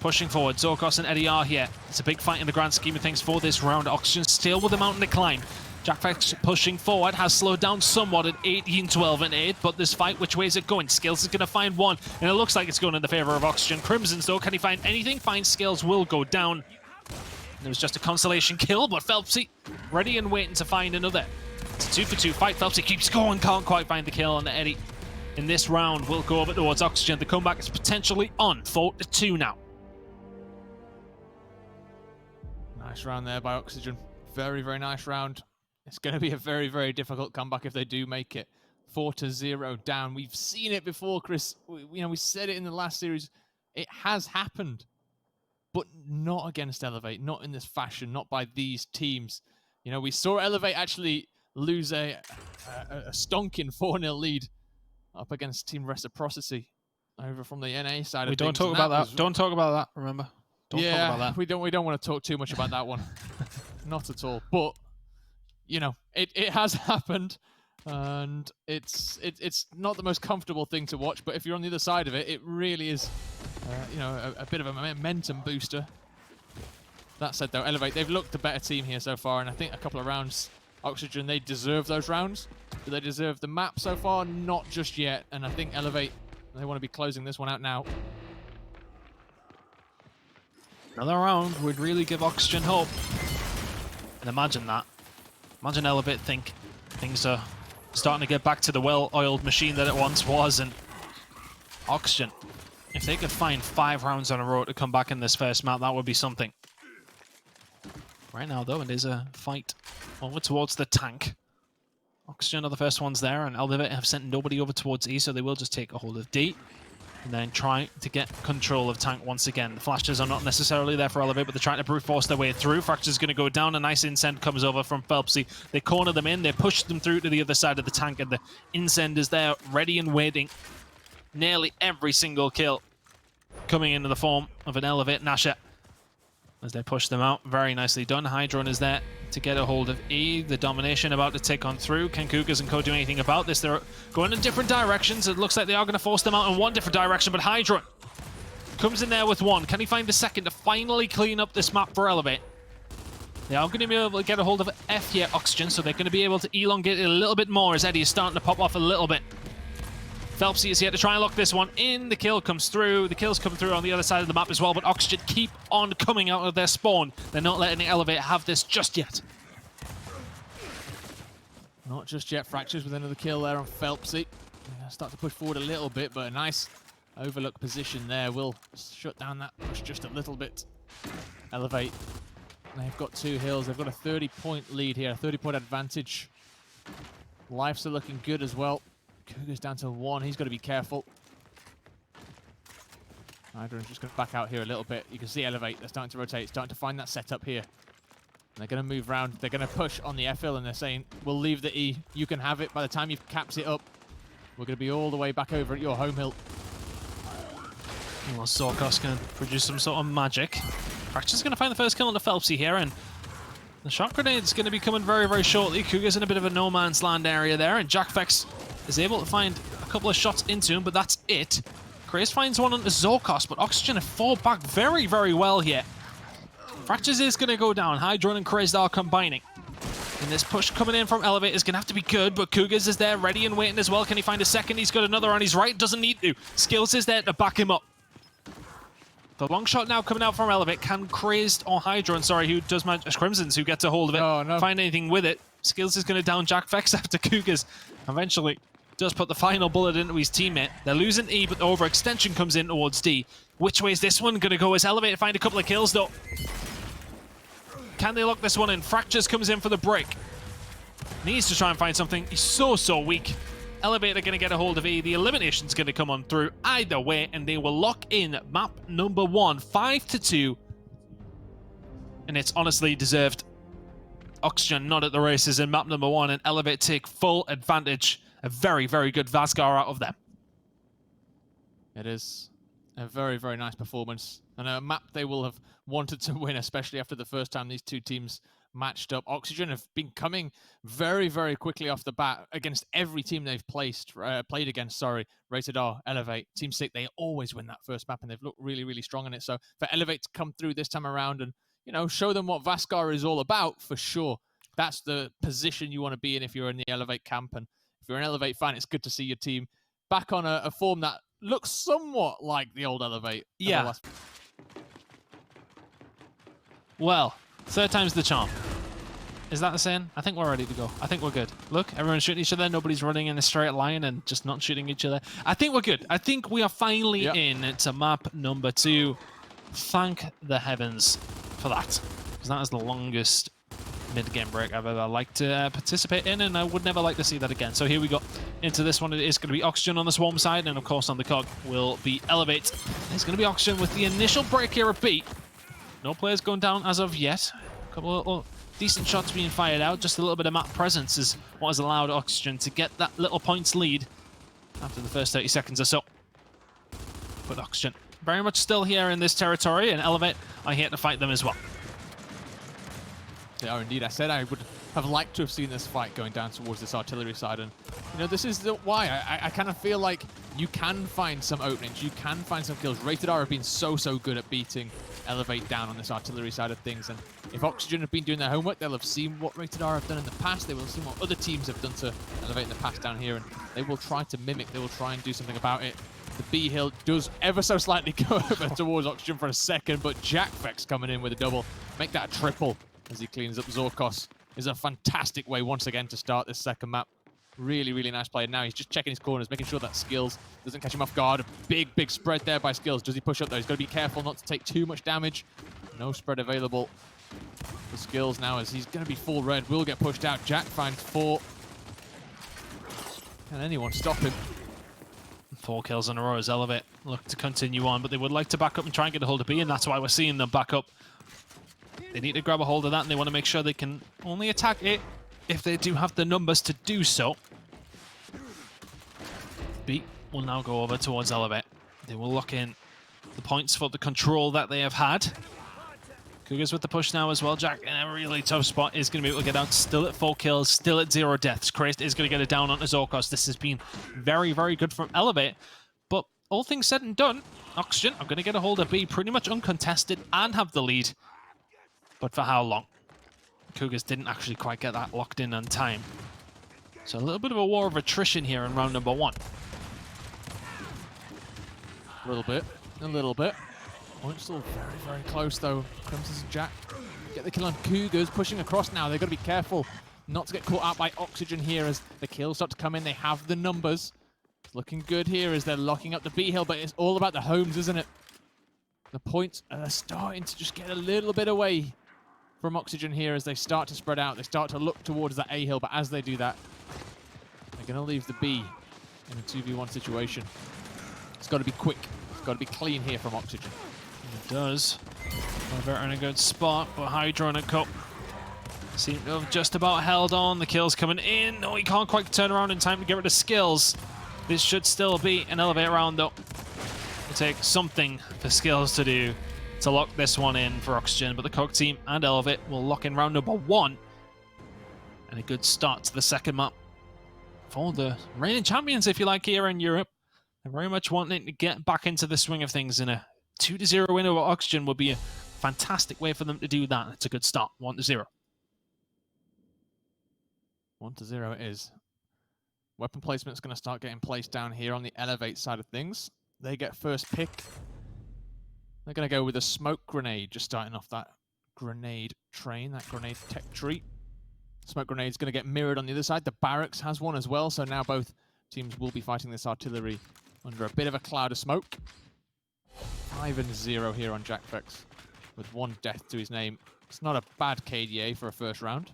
Pushing forward, Zorkos and Eddie are here. It's a big fight in the grand scheme of things for this round. Oxygen still with the mountain to climb. Jackfax pushing forward, has slowed down somewhat at 18, 12, and 8, but this fight, which way is it going? Skills is going to find one, and it looks like it's going in the favor of Oxygen. Crimson's though, can he find anything? Find Skills will go down. And it was just a consolation kill, but Phelpsy ready and waiting to find another. It's a 2-for-2 fight. Phelpsy keeps going, can't quite find the kill on the Eddie. In this round, we'll go over towards Oxygen. The comeback is potentially on 4-2 now. Nice round there by Oxygen. Very, very nice round. It's going to be a very, very difficult comeback if they do make it. 4-0 down. We've seen it before, Chris. We said it in the last series. It has happened, but not against Elevate, not in this fashion, not by these teams. You know, we saw Elevate actually lose a stonking 4-0 lead up against Team Reciprocity over from the NA side of things. We don't talk about that. Don't talk about that, remember? Don't talk about that. We don't want to talk too much about that one. Not at all. But you know, it has happened, and it's not the most comfortable thing to watch. But if you're on the other side of it, it really is, you know, a bit of a momentum booster. That said, though, Elevate, they've looked the better team here so far, and I think a couple of rounds, Oxygen, they deserve those rounds. Do they deserve the map so far? Not just yet. And I think Elevate, they want to be closing this one out now. Another round would really give Oxygen hope. And imagine that. Imagine Elevate think things are starting to get back to the well-oiled machine that it once was, and Oxygen, if they could find 5 rounds on a row to come back in this first map, that would be something. Right now, though, it is a fight over towards the tank. Oxygen are the first ones there, and Elevate have sent nobody over towards E, so they will just take a hold of D. And then try to get control of tank once again. The flashes are not necessarily there for Elevate, but they're trying to brute force their way through. Fracture's going to go down. A nice incend comes over from Phelpsy. They corner them in. They push them through to the other side of the tank, and the incend is there, ready and waiting. Nearly every single kill coming into the form of an Elevate Nasher as they push them out. Very nicely done. Hydron is there to get a hold of E. The domination about to take on through. Can Cougars and Co do anything about this? They're going in different directions. It looks like they are going to force them out in one different direction, but Hydron comes in there with one. Can he find the second to finally clean up this map for Elevate? They are going to be able to get a hold of F here, Oxygen, so they're going to be able to elongate it a little bit more as Eddie is starting to pop off a little bit. Phelpsy is here to try and lock this one in. The kill comes through. The kills come through on the other side of the map as well, but Oxygen keep on coming out of their spawn. They're not letting the Elevator have this just yet. Not just yet. Fractures with another kill there on Phelpsy. Start to push forward a little bit, but a nice overlook position there will shut down that push just a little bit. Elevate. They've got 2 hills. They've got a 30-point lead here, a 30-point advantage. Lives are looking good as well. Cougar's down to 1. He's got to be careful. Hydron's just going to back out here a little bit. You can see Elevate. They're starting to rotate, starting to find that setup here. And they're going to move around. They're going to push on the F hill, and they're saying, we'll leave the E. You can have it. By the time you've capped it up, we're going to be all the way back over at your home hill. Well, Zorkos can produce some sort of magic. Fracture's going to find the first kill on the Phelpsy here, and the shot grenade's going to be coming very, very shortly. Cougar's in a bit of a no man's land area there, and Jackfex is able to find a couple of shots into him, but that's it. Craze finds one onto Zorkos, but Oxygen have fought back very, very well here. Fractures is going to go down. Hydron and Crazed are combining. And this push coming in from Elevate is going to have to be good, but Cougars is there ready and waiting as well. Can he find a second? He's got another on his right. Doesn't need to. Skills is there to back him up. The long shot now coming out from Elevate. Can Crazed or Hydron, sorry, who does manage, Crimsons, who gets a hold of it, find anything with it? Skills is going to down Jack Vex after Cougars eventually does put the final bullet into his teammate. They're losing E, but the overextension comes in towards D. Which way is this one going to go? Is Elevate find a couple of kills, though? Can they lock this one in? Fractures comes in for the break. Needs to try and find something. He's so weak. Elevator going to get a hold of E. The elimination's going to come on through either way, and they will lock in map number 1, 5-2. And it's honestly deserved. Oxygen not at the races in map number 1, and Elevate take full advantage. A very, very good Vasgar out of them. It is a very, very nice performance, and a map they will have wanted to win, especially after the first time these two teams matched up. Oxygen have been coming very, very quickly off the bat against every team they've played against. Sorry, Rated R, Elevate, Team Sick. They always win that first map, and they've looked really, really strong in it. So for Elevate to come through this time around and, you know, show them what Vasgar is all about, for sure. That's the position you want to be in if you're in the Elevate camp. And if you're an Elevate fan, it's good to see your team back on a form that looks somewhat like the old Elevate. Yeah. Well, third time's the charm. Is that the saying? I think we're ready to go. I think we're good. Look, everyone's shooting each other. Nobody's running in a straight line and just not shooting each other. I think we're good. I think we are finally in to map number 2. Thank the heavens for that. Because that is the longest mid-game break I've ever liked to participate in, and I would never like to see that again. So here we go into this one. It is going to be Oxygen on the Swarm side, and of course on the cog will be Elevate. It's going to be Oxygen with the initial break here at B. No players going down as of yet. A couple of little decent shots being fired out. Just a little bit of map presence is what has allowed Oxygen to get that little points lead after the first 30 seconds or so. But Oxygen very much still here in this territory, and Elevate are here to fight them as well. They are indeed. I said I would have liked to have seen this fight going down towards this artillery side, and you know, this is why I kind of feel like you can find some openings, you can find some kills. Rated R have been so good at beating Elevate down on this artillery side of things, and if Oxygen have been doing their homework, they'll have seen what Rated R have done in the past, they will have seen what other teams have done to Elevate in the past down here, and they will try to mimic, they will try and do something about it. The B hill does ever so slightly go over towards Oxygen for a second, but Jackfex coming in with a double, make that a triple as he cleans up Zorkos. Is a fantastic way once again to start this second map. Really, really nice play. Now he's just checking his corners, making sure that Skills doesn't catch him off guard. A big spread there by Skills. Does he push up though? He's got to be careful not to take too much damage. No spread available for Skills now as he's going to be full red. Will get pushed out. Jack finds 4. Can anyone stop him? 4 kills in a row as Elevate look to continue on, but they would like to back up and try and get a hold of B, and that's why we're seeing them back up. They need to grab a hold of that, and they want to make sure they can only attack it if they do have the numbers to do so. B will now go over towards Elevate. They will lock in the points for the control that they have had. Cougars with the push now as well. Jack in a really tough spot is going to be able to get out. Still at 4 kills, still at 0 deaths. Crazed is going to get it down onto Zorkos. This has been very, very good from Elevate. But all things said and done, Oxygen are going to get a hold of B pretty much uncontested and have the lead. But for how long? Cougars didn't actually quite get that locked in on time. So a little bit of a war of attrition here in round number 1. A little bit. Point still very, very close though. Crimson's and Jack get the kill on Cougars, pushing across now. They've got to be careful not to get caught out by Oxygen here as the kills start to come in. They have the numbers. It's looking good here as they're locking up the B hill, but it's all about the homes, isn't it? The points are starting to just get a little bit away from Oxygen here as they start to spread out. They start to look towards that A hill, but as they do that, they're going to leave the B in a 2v1 situation. It's got to be quick. It's got to be clean here from Oxygen. It does. They're in a good spot, but Hydro and Cup seem to have just about held on. The kill's coming in. No, he can't quite turn around in time to get rid of skills. This should still be an elevate round, though. It'll take something for skills to do to lock this one in for Oxygen, but the Coke team and Elevate will lock in round number 1. And a good start to the second map for the reigning champions, if you like, here in Europe. They're very much wanting to get back into the swing of things, and a 2-0 win over Oxygen would be a fantastic way for them to do that. It's a good start, 1-0. 1-0 it is. Weapon placement is going to start getting placed down here on the Elevate side of things. They get first pick. They're going to go with a smoke grenade, just starting off that grenade train, that grenade tech tree. Smoke grenade is going to get mirrored on the other side. The barracks has one as well, so now both teams will be fighting this artillery under a bit of a cloud of smoke. 5-0 here on Jackfex, with 1 death to his name. It's not a bad KDA for a first round.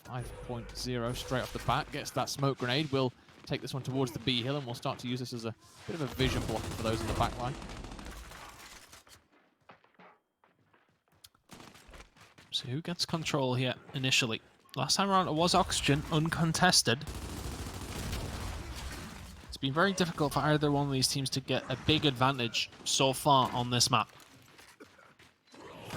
5.0 straight off the bat. Gets that smoke grenade. We'll take this one towards the B hill, and we'll start to use this as a bit of a vision blocker for those in the back line. So who gets control here initially? Last time around it was Oxygen, uncontested. It's been very difficult for either one of these teams to get a big advantage so far on this map.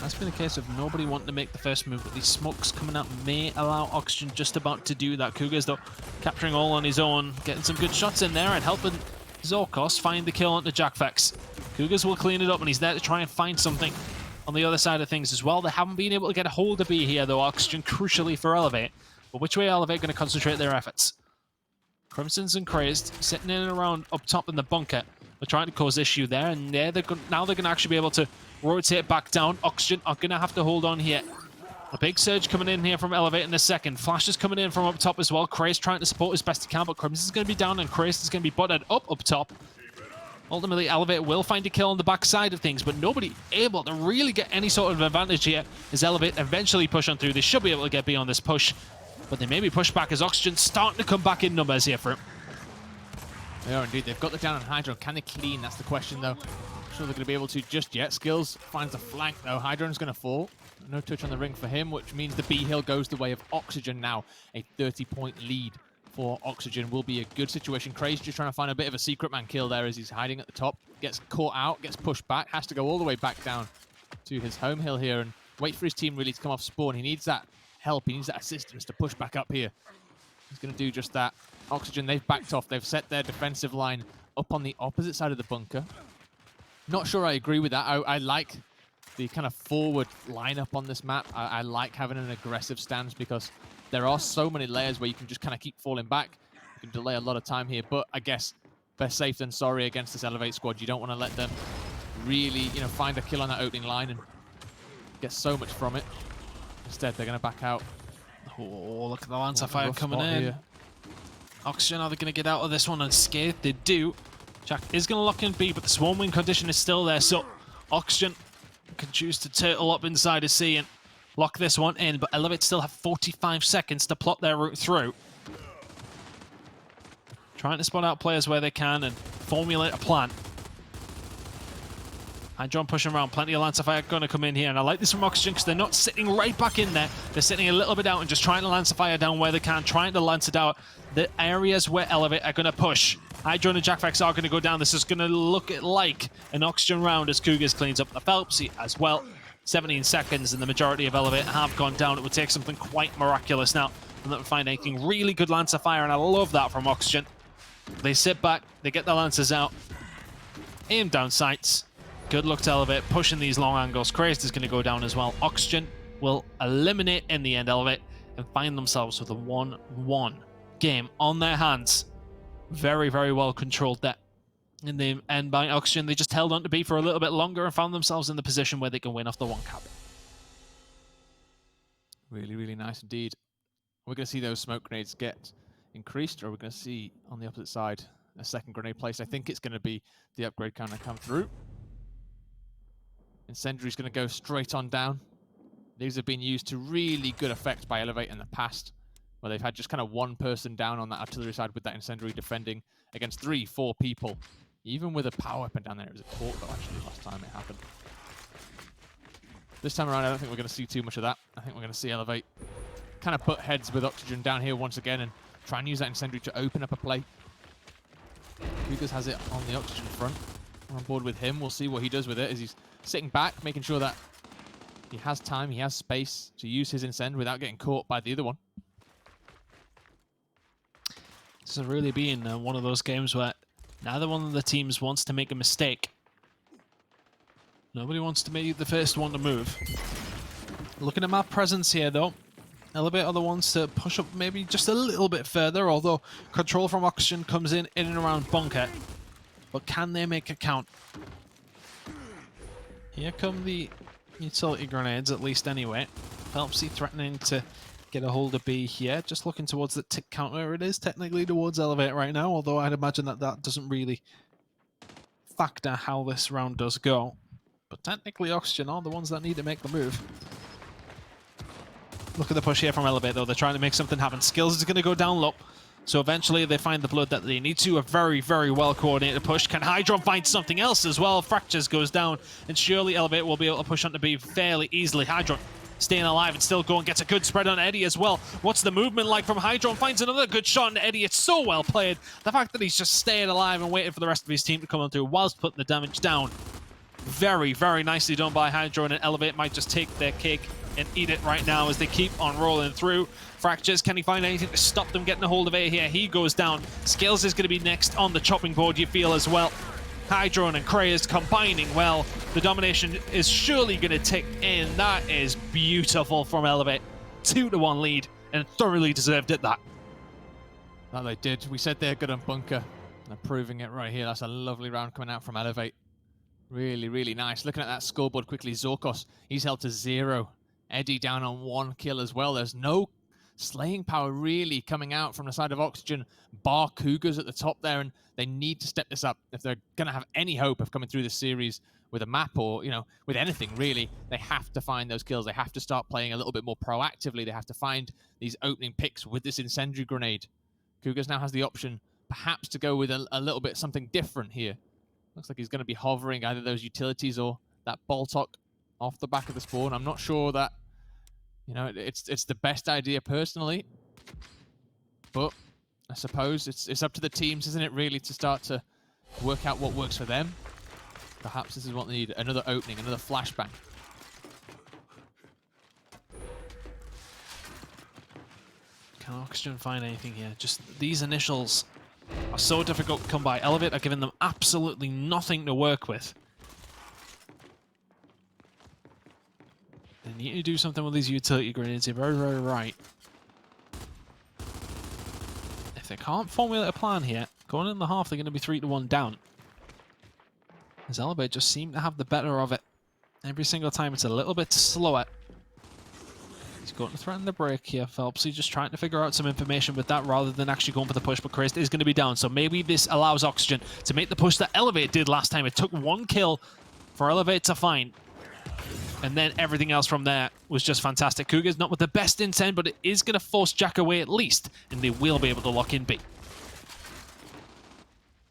That's been a case of nobody wanting to make the first move, but these smokes coming out may allow Oxygen just about to do that. Cougars, though, capturing all on his own, getting some good shots in there and helping Zorkos find the kill onto Jackfex. Cougars will clean it up, and he's there to try and find something on the other side of things as well. They haven't been able to get a hold of B here, though, Oxygen, crucially for Elevate. But which way Elevate going to concentrate their efforts? Crimson's and Crazed sitting in and around up top in the bunker. They're trying to cause issue there, and now they're going to actually be able to rotate back down. Oxygen are going to have to hold on here. A big surge coming in here from Elevate in a second. Flash is coming in from up top as well. Crazed trying to support as best he can, but Crimson's going to be down, and Crazed is going to be butted up top. Ultimately, Elevate will find a kill on the back side of things, but nobody able to really get any sort of advantage here as Elevate eventually push on through. They should be able to get B on this push, but they may be pushed back as Oxygen starting to come back in numbers here for him. They are indeed. They've got the down on Hydro. Can they clean? That's the question, though. Not sure they're going to be able to just yet. Skills finds the flank, though. Hydron's going to fall. No touch on the ring for him, which means the B hill goes the way of Oxygen now. A 30-point lead for Oxygen will be a good situation. Craze just trying to find a bit of a secret man kill there as he's hiding at the top. Gets caught out, gets pushed back, has to go all the way back down to his home hill here and wait for his team really to come off spawn. He needs that help, he needs that assistance to push back up here. He's going to do just that. Oxygen, they've backed off. They've set their defensive line up on the opposite side of the bunker. Not sure I agree with that. I like the kind of forward lineup on this map. I like having an aggressive stance because there are so many layers where you can just kind of keep falling back. You can delay a lot of time here, but I guess best safe than sorry against this Elevate squad. You don't want to let them really, find a kill on that opening line and get so much from it. Instead, they're going to back out. Oh, look at the Lancer fire coming in. Here. Oxygen, are they going to get out of this one unscathed? They do. Jack is going to lock in B, but the swarm wing condition is still there, so Oxygen can choose to turtle up inside of C and lock this one in, but Elevate still have 45 seconds to plot their route through. Trying to spot out players where they can and formulate a plan. Hydron pushing around, plenty of Lancer fire going to come in here, and I like this from Oxygen because they're not sitting right back in there. They're sitting a little bit out and just trying to Lancer fire down where they can, trying to lance it out the areas where Elevate are going to push. Hydron and Jackfax are going to go down. This is going to look like an Oxygen round as Cougars cleans up the Phelps as well. 17 seconds and the majority of Elevate have gone down. It would take something quite miraculous now for them to find anything really good Lancer fire, and I love that from Oxygen. They sit back, they get the Lancers out, aim down sights. Good luck to Elevate, pushing these long angles. Crazed is going to go down as well. Oxygen will eliminate in the end Elevate and find themselves with a 1-1 game on their hands. Very, very well controlled there. In the end by Oxygen, they just held on to B for a little bit longer and found themselves in the position where they can win off the 1 cap. Really, really nice indeed. We're going to see those smoke grenades get increased, or we're going to see on the opposite side a second grenade placed. I think it's going to be the upgrade counter come through. Incendiary's going to go straight on down. These have been used to really good effect by Elevate in the past, where they've had just kind of one person down on that artillery side with that Incendiary defending against 3-4 people. Even with a power weapon down there, it was a port though, actually, last time it happened. This time around, I don't think we're going to see too much of that. I think we're going to see Elevate kind of butt heads with Oxygen down here once again and try and use that Incendiary to open up a play. Kugas has it on the Oxygen front. We're on board with him. We'll see what he does with it as he's sitting back, making sure that he has time, he has space to use his Incend without getting caught by the other one. This has really been one of those games where neither one of the teams wants to make a mistake. Nobody wants to be the first one to move. Looking at map presence here, though. Elevate are the ones to push up maybe just a little bit further, although control from Oxygen comes in and around Bunker. But can they make it count? Here come the utility grenades, at least anyway. Phelpsy threatening to get a hold of B here. Just looking towards the tick counter. It is technically towards Elevate right now, although I'd imagine that that doesn't really factor how this round does go. But technically Oxygen are the ones that need to make the move. Look at the push here from Elevate, though. They're trying to make something happen. Skills is going to go down low. So eventually they find the blood that they need to. A very, very well-coordinated push. Can Hydron find something else as well? Fractures goes down, and surely Elevate will be able to push onto B fairly easily. Hydron staying alive and still going. Gets a good spread on Eddie as well. What's the movement like from Hydron? Finds another good shot on Eddie. It's so well played. The fact that he's just staying alive and waiting for the rest of his team to come on through whilst putting the damage down. Very, very nicely done by Hydron, and Elevate might just take their cake and eat it right now as they keep on rolling through. Fractures, can he find anything to stop them getting a hold of A here? He goes down. Skills is going to be next on the chopping board, you feel, as well. Hydron and Krayas combining well. The domination is surely going to tick in. That is beautiful from Elevate. 2-1 lead, and thoroughly deserved it, that. That they did. We said they're good on Bunker. They're proving it right here. That's a lovely round coming out from Elevate. Really, really nice. Looking at that scoreboard quickly, Zorkos, he's held to 0. Eddie down on 1 kill as well. There's no slaying power really coming out from the side of Oxygen, bar Cougars at the top there, and they need to step this up if they're going to have any hope of coming through this series with a map or, you know, with anything really. They have to find those kills. They have to start playing a little bit more proactively. They have to find these opening picks with this incendiary grenade. Cougars now has the option perhaps to go with a little bit something different here. Looks like he's going to be hovering either those utilities or that Boltok off the back of the spawn. I'm not sure that, you know, it's the best idea personally, but I suppose it's up to the teams, isn't it, really, to start to work out what works for them. Perhaps this is what they need, another opening, another flashbang. Can Oxygen find anything here? Just these initials are so difficult to come by. Elevate are giving them absolutely nothing to work with. They need to do something with these utility grenades. You're very, very right. If they can't formulate a plan here, going in the half, they're going to be 3-1 down. As Elevate just seem to have the better of it. Every single time it's a little bit slower. He's going to threaten the break here, Phelps. He's just trying to figure out some information with that rather than actually going for the push, but Chris is going to be down. So maybe this allows Oxygen to make the push that Elevate did last time. It took 1 kill for Elevate to find. And then everything else from there was just fantastic. Cougars not with the best intent, but it is going to force Jack away at least, and they will be able to lock in B.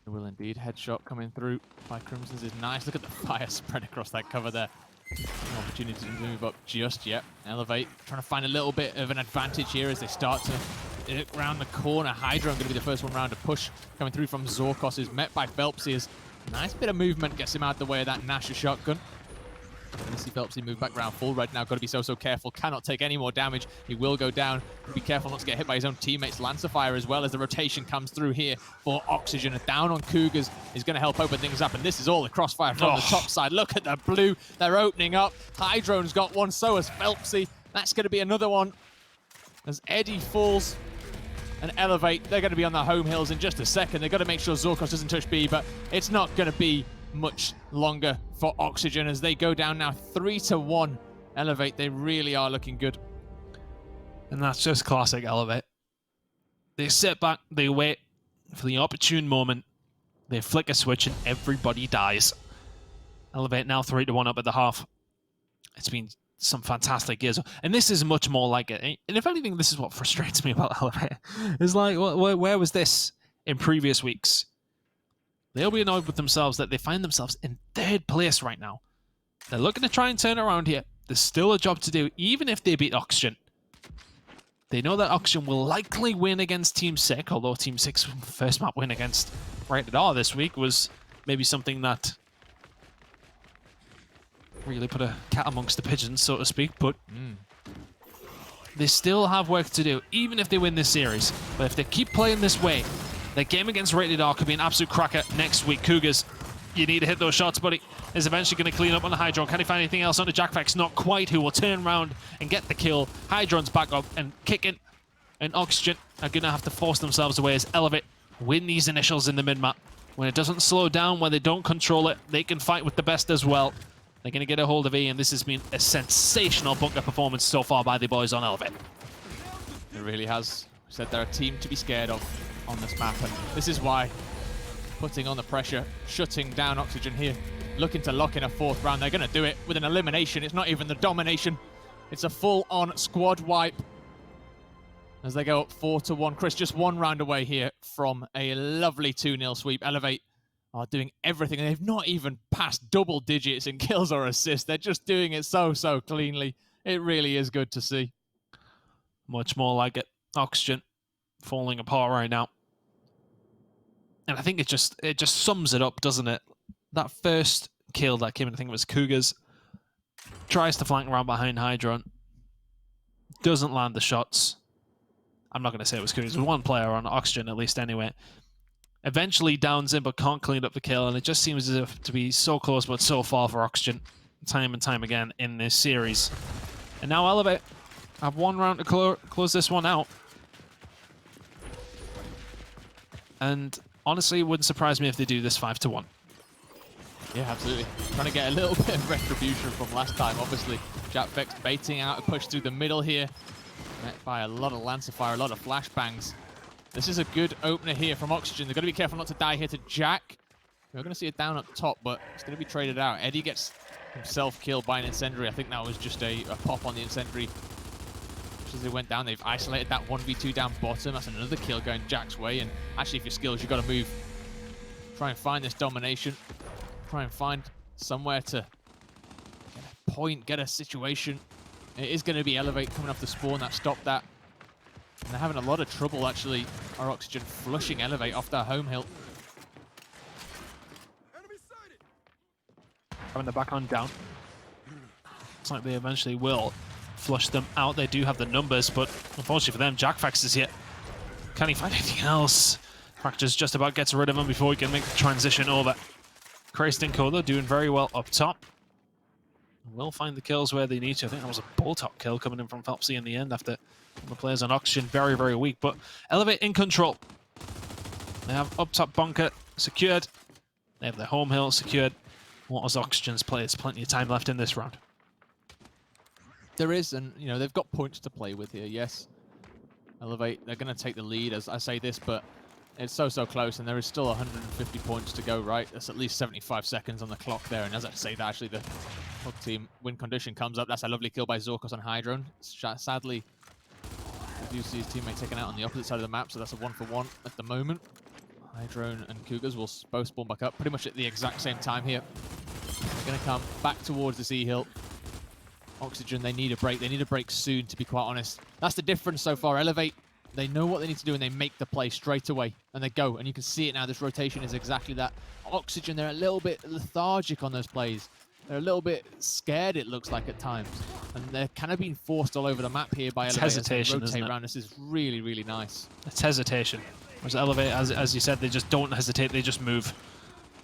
They will indeed. Headshot coming through by Crimson's is nice. Look at the fire spread across that cover there. No opportunity to move up just yet. Elevate trying to find a little bit of an advantage here as they start to look around the corner. Hydra going to be the first one round to push. Coming through from Zorkos is met by Phelpsy as nice bit of movement gets him out of the way of that Nasher shotgun. Gonna see Phelpsy move back round full red now. Got to be so careful. Cannot take any more damage. He will go down. Be careful not to get hit by his own teammates. Lancer Fire as well as the rotation comes through here for Oxygen. Down on Cougars is going to help open things up. And this is all the crossfire from the top side. Look at the blue. They're opening up. Hydrone's got one. So has Phelpsy. That's going to be another one. As Eddie falls and Elevate, they're going to be on the home hills in just a second. They've got to make sure Zorkos doesn't touch B, but it's not going to be much longer for Oxygen as they go down now 3-1. Elevate, they really are looking good. And that's just classic Elevate. They sit back, they wait for the opportune moment, they flick a switch and everybody dies. Elevate now 3-1 up at the half. It's been some fantastic years. And this is much more like it. And if anything, this is what frustrates me about Elevate. It's like, where was this in previous weeks? They'll be annoyed with themselves that they find themselves in 3rd place right now. They're looking to try and turn around here. There's still a job to do, even if they beat Oxygen. They know that Oxygen will likely win against Team Sick, although Team Sick's first map win against Rated R this week was maybe something that really put a cat amongst the pigeons, so to speak, but they still have work to do, even if they win this series. But if they keep playing this way, their game against Rated R could be an absolute cracker next week. Cougars, you need to hit those shots, buddy. Is eventually going to clean up on the Hydron. Can he find anything else on the Jackfax? Not quite, who will turn around and get the kill. Hydron's back up and kicking. And Oxygen are going to have to force themselves away as Elevate win these initials in the mid-map. When it doesn't slow down, when they don't control it, they can fight with the best as well. They're going to get a hold of E, and this has been a sensational bunker performance so far by the boys on Elevate. It really has. Said they're a team to be scared of on this map, and this is why putting on the pressure, shutting down Oxygen here, looking to lock in a 4th round. They're going to do it with an elimination. It's not even the domination. It's a full-on squad wipe as they go up 4-1. Chris, just 1 round away here from a lovely 2-0 sweep. Elevate are doing everything, and they've not even passed double digits in kills or assists. They're just doing it so cleanly. It really is good to see. Much more like it. Oxygen falling apart right now. And I think it just sums it up, doesn't it? That first kill that came in, I think it was Cougars, tries to flank around behind Hydron, doesn't land the shots. I'm not going to say it was Cougars. It was one player on Oxygen, at least anyway. Eventually downs in, but can't clean up the kill, and it just seems as if to be so close, but so far for Oxygen, time and time again in this series. And now Elevate have 1 round to close this one out. And honestly, it wouldn't surprise me if they do this 5-1. Yeah, absolutely. Trying to get a little bit of retribution from last time, obviously. Jackfax baiting out a push through the middle here. Met by a lot of Lancer Fire, a lot of flashbangs. This is a good opener here from Oxygen. They've got to be careful not to die here to Jack. We're going to see it down up top, but it's going to be traded out. Eddie gets himself killed by an incendiary. I think that was just a pop on the incendiary. Just as they went down, they've isolated that 1v2 down bottom. That's another kill going Jack's way. And actually, if you're skills, you've got to move. Try and find this domination. Try and find somewhere to get a point, get a situation. It is going to be Elevate coming off the spawn that stopped that. And they're having a lot of trouble, actually, our Oxygen flushing Elevate off their home hill. Having the back on down. Looks like they eventually will flush them out. They do have the numbers, but unfortunately for them, Jackfax is here. Can he find anything else? Fractures just about gets rid of him before he can make the transition over. Crazed Encoder doing very well up top. Will find the kills where they need to. I think that was a bolt-up kill coming in from Phelpsy in the end after the players on Oxygen very weak. But Elevate in control. They have up top bunker secured. They have their home hill secured. What was Oxygen's players? Plenty of time left in this round. There is, and you know, they've got points to play with here, yes. Elevate, they're going to take the lead as I say this, but it's so close, and there is still 150 points to go, right? That's at least 75 seconds on the clock there, and as I say that, actually, the Hug team win condition comes up. That's a lovely kill by Zorkos on Hydron. Sadly, we do see his teammate taken out on the opposite side of the map, so that's a 1-for-1 at the moment. Hydron and Cougars will both spawn back up pretty much at the exact same time here. They're going to come back towards the sea hill. Oxygen, they need a break. They need a break soon, to be quite honest. That's the difference so far. Elevate, they know what they need to do, and they make the play straight away. And they go, and you can see it now. This rotation is exactly that. Oxygen, they're a little bit lethargic on those plays. They're a little bit scared, it looks like, at times. And they're kind of being forced all over the map here by It's Elevate. hesitation, Rotate isn't it? around. This is really, really nice. It's hesitation. Whereas Elevate, as you said, they just don't hesitate, they just move.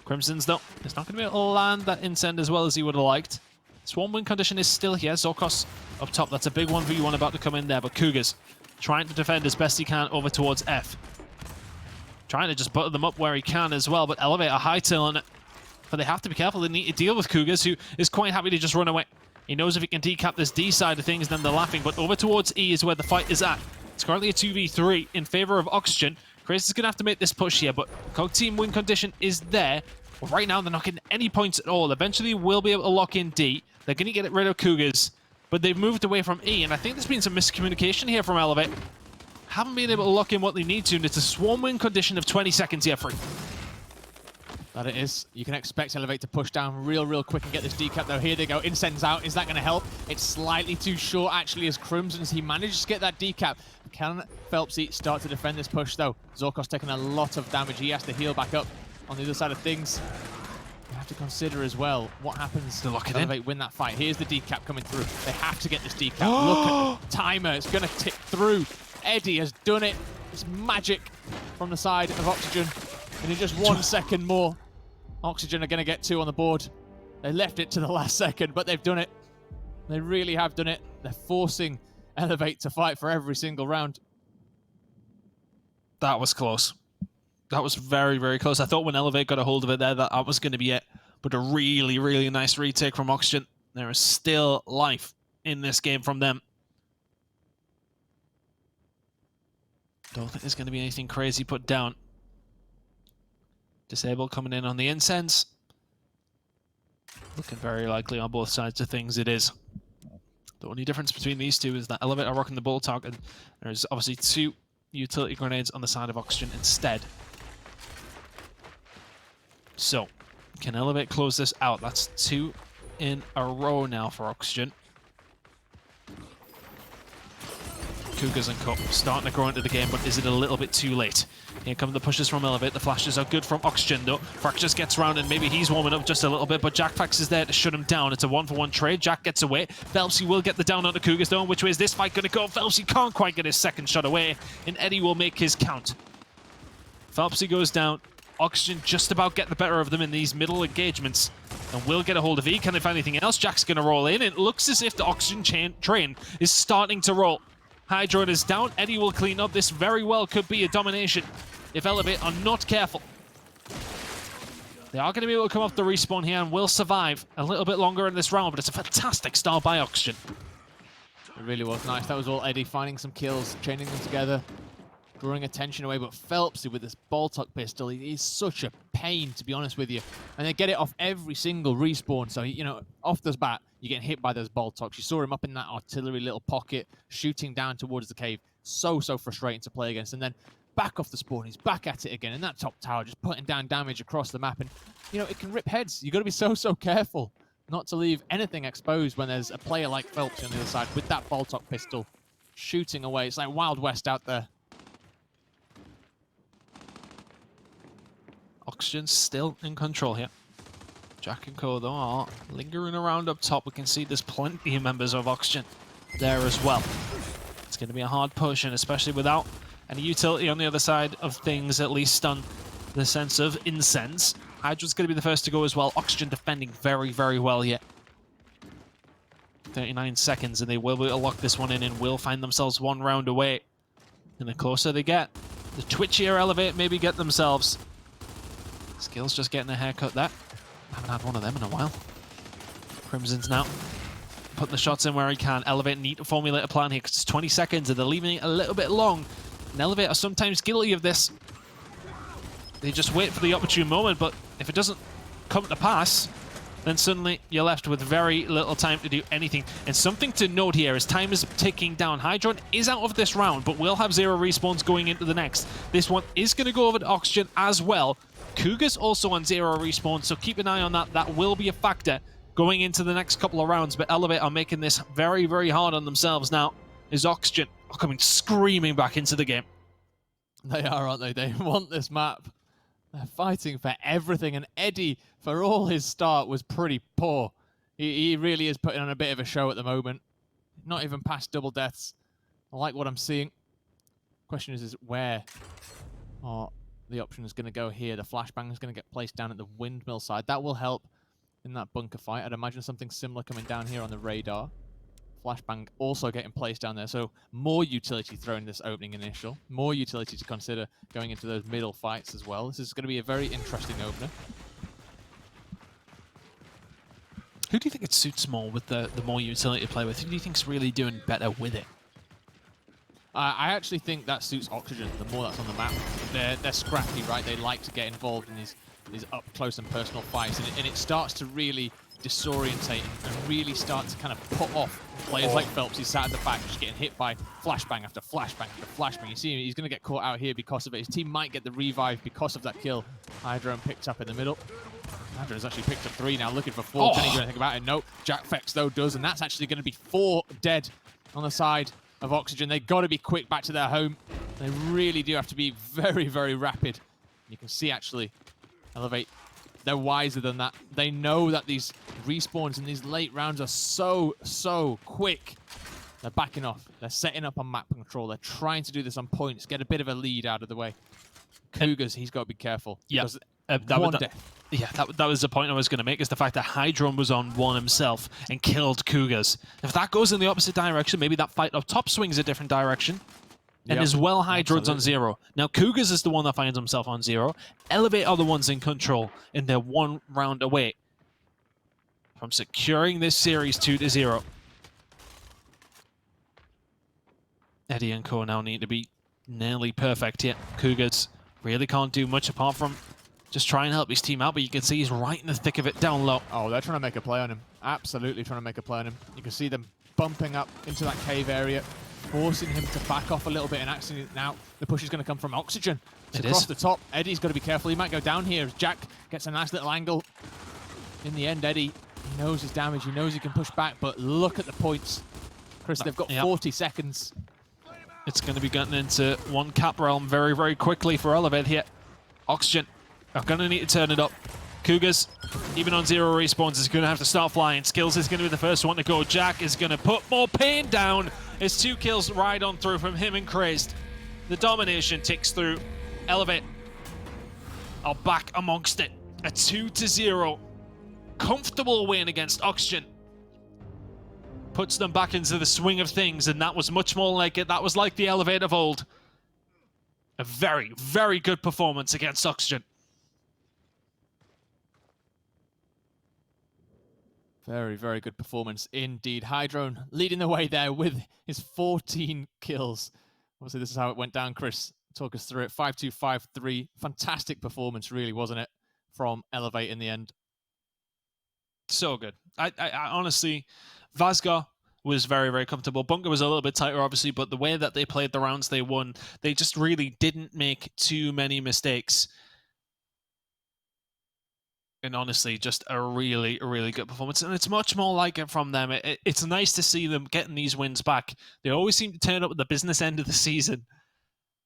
Crimson's, though, it's not going to be able to land that Incend as well as he would have liked. Swarm win condition is still here. Zorkos up top. That's a big 1v1 about to come in there, but Cougars trying to defend as best he can over towards F. Trying to just butter them up where he can as well, but Elevate are hightailing it. But they have to be careful. They need to deal with Cougars, who is quite happy to just run away. He knows if he can decap this D side of things, then they're laughing. But over towards E is where the fight is at. It's currently a 2v3 in favor of Oxygen. Kratos is going to have to make this push here, but COG team win condition is there. But right now, they're not getting any points at all. Eventually, we'll be able to lock in D. They're going to get rid of Cougars, but they've moved away from E, and I think there's been some miscommunication here from Elevate. Haven't been able to lock in what they need to, and it's a swarm win condition of 20 seconds here, free. That it is. You can expect Elevate to push down real quick and get this decap, though. Here they go. Incend's out. Is that going to help? It's slightly too short, actually, as Crimson's. He manages to get that decap. Can Phelpsy start to defend this push, though? Zorkos taking a lot of damage. He has to heal back up on the other side of things. You have to consider as well what happens to lock it Elevate in. Win that fight. Here's the decap coming through. They have to get this decap. Look at the timer. It's going to tick through. Eddie has done it. It's magic from the side of Oxygen. And in just 1 second more, Oxygen are going to get 2 on the board. They left it to the last second, but they've done it. They really have done it. They're forcing Elevate to fight for every single round. That was close. That was very close. I thought when Elevate got a hold of it there, that was going to be it. But a really nice retake from Oxygen. There is still life in this game from them. Don't think there's going to be anything crazy put down. Disable coming in on the incense. Looking very likely on both sides of things, it is. The only difference between these two is that Elevate are rocking the Bull Talk, and there's obviously 2 utility grenades on the side of Oxygen instead. So, can Elevate close this out? That's 2 in a row now for Oxygen. Cougars and Cup starting to grow into the game, but is it a little bit too late? Here come the pushes from Elevate. The flashes are good from Oxygen, though. Fractures gets round, and maybe he's warming up just a little bit, but Jackfax is there to shut him down. It's a 1-for-1 trade. Jack gets away. Phelpsy will get the down on the Cougars, though. Which way is this fight going to go? Phelpsy can't quite get his second shot away, and Eddie will make his count. Phelpsy goes down. Oxygen just about get the better of them in these middle engagements, and will get a hold of E. Can they find anything else? Jack's going to roll in. It looks as if the Oxygen train is starting to roll. Hydron is down. Eddie will clean up. This very well could be a domination if Elevate are not careful. They are going to be able to come off the respawn here and will survive a little bit longer in this round, but it's a fantastic start by Oxygen. It really was nice. That was all Eddie finding some kills, chaining them together, drawing attention away. But Phelpsy with this Boltok pistol, he's such a pain, to be honest with you. And they get it off every single respawn. So, you know, off the bat, you're getting hit by those Boltoks. You saw him up in that artillery little pocket, shooting down towards the cave. So frustrating to play against. And then back off the spawn, he's back at it again in that top tower, just putting down damage across the map. And, you know, it can rip heads. You've got to be so careful not to leave anything exposed when there's a player like Phelpsy on the other side with that Boltok pistol shooting away. It's like Wild West out there. Oxygen's still in control here. Jack and Co, though, are lingering around up top. We can see there's plenty of members of Oxygen there as well. It's going to be a hard push, and especially without any utility on the other side of things, at least on the sense of incense. Hydra's going to be the first to go as well. Oxygen defending very well here. 39 seconds, and they will be able to lock this one in and will find themselves 1 round away. And the closer they get, the twitchier Elevate maybe get themselves. Skills just getting a haircut there. Haven't had one of them in a while. Crimson's now putting the shots in where he can. Elevate need to formulate a plan here because it's 20 seconds and they're leaving it a little bit long. And Elevate are sometimes guilty of this. They just wait for the opportune moment, but if it doesn't come to pass, then suddenly you're left with very little time to do anything. And something to note here is time is ticking down. Hydron is out of this round, but will have 0 respawns going into the next. This one is going to go over to Oxygen as well. Cougar's also on 0 respawn, so keep an eye on that. That will be a factor going into the next couple of rounds, but Elevate are making this very hard on themselves now, as Oxygen are coming screaming back into the game. They are, aren't they? They want this map. They're fighting for everything, and Eddie, for all his start, was pretty poor. He really is putting on a bit of a show at the moment. Not even past double deaths. I like what I'm seeing. Question is where are the options going to go here? The flashbang is going to get placed down at the windmill side. That will help in that bunker fight. I'd imagine something similar coming down here on the radar. Flashbang also getting placed down there, so more utility thrown this opening initial. More utility to consider going into those middle fights as well. This is going to be a very interesting opener. Who do you think it suits more with the more utility to play with? Who do you think's really doing better with it? I actually think that suits Oxygen, the more that's on the map. They're scrappy, right? They like to get involved in these up close and personal fights, and it starts to really disorientate and really start to kind of put off players like Phelps. He's sat at the back just getting hit by flashbang after flashbang after flashbang. You see him, he's going to get caught out here because of it. His team might get the revive because of that kill. Hydrone picked up in the middle. Hydrone's actually picked up 3 now, looking for 4. Can he do anything about it? Nope. Jack Fex, though, does, and that's actually going to be 4 dead on the side of Oxygen. They've got to be quick back to their home. They really do have to be very, very rapid. You can see, actually, Elevate, they're wiser than that. They know that these respawns in these late rounds are so quick. They're backing off. They're setting up on map control. They're trying to do this on points, get a bit of a lead out of the way. Cougars, he's got to be careful. Yeah, that was the point I was going to make, is the fact that Hydron was on 1 himself and killed Cougars. If that goes in the opposite direction, maybe that fight up top swings a different direction. And as well, Hydron's on 0. Now, Cougars is the one that finds himself on 0. Elevate are the ones in control, and they're 1 round away from securing this series 2-0. Eddie and Co now need to be nearly perfect here. Cougars really can't do much apart from just try and help his team out, but you can see he's right in the thick of it down low. Oh, they're trying to make a play on him. Absolutely trying to make a play on him. You can see them bumping up into that cave area, forcing him to back off a little bit, and actually now the push is going to come from Oxygen. It's across the top. Eddie's got to be careful. He might go down here as Jack gets a nice little angle. In the end, Eddie, he knows his damage. He knows he can push back, but look at the points. Chris, they've got 40 seconds. It's going to be getting into 1 cap realm very, very quickly for Elevate here. Oxygen are going to need to turn it up. Cougars, even on 0 respawns, is going to have to start flying. Skills is going to be the first one to go. Jack is going to put more pain down. It's 2 kills right on through from him and Crazed. The domination ticks through. Elevate are back amongst it. A 2-0. Comfortable win against Oxygen. Puts them back into the swing of things, and that was much more like it. That was like the Elevate of old. A very, very good performance against Oxygen. Very, very good performance indeed. Hydrone leading the way there with his 14 kills. Obviously, this is how it went down. Chris, talk us through it. 5-2, 5-3. Fantastic performance, really, wasn't it, from Elevate in the end? So good. I honestly, Vasgar was very, very comfortable. Bunker was a little bit tighter, obviously, but the way that they played the rounds they won, they just really didn't make too many mistakes. And honestly, just a really, really good performance. And it's much more like it from them. It's nice to see them getting these wins back. They always seem to turn up at the business end of the season.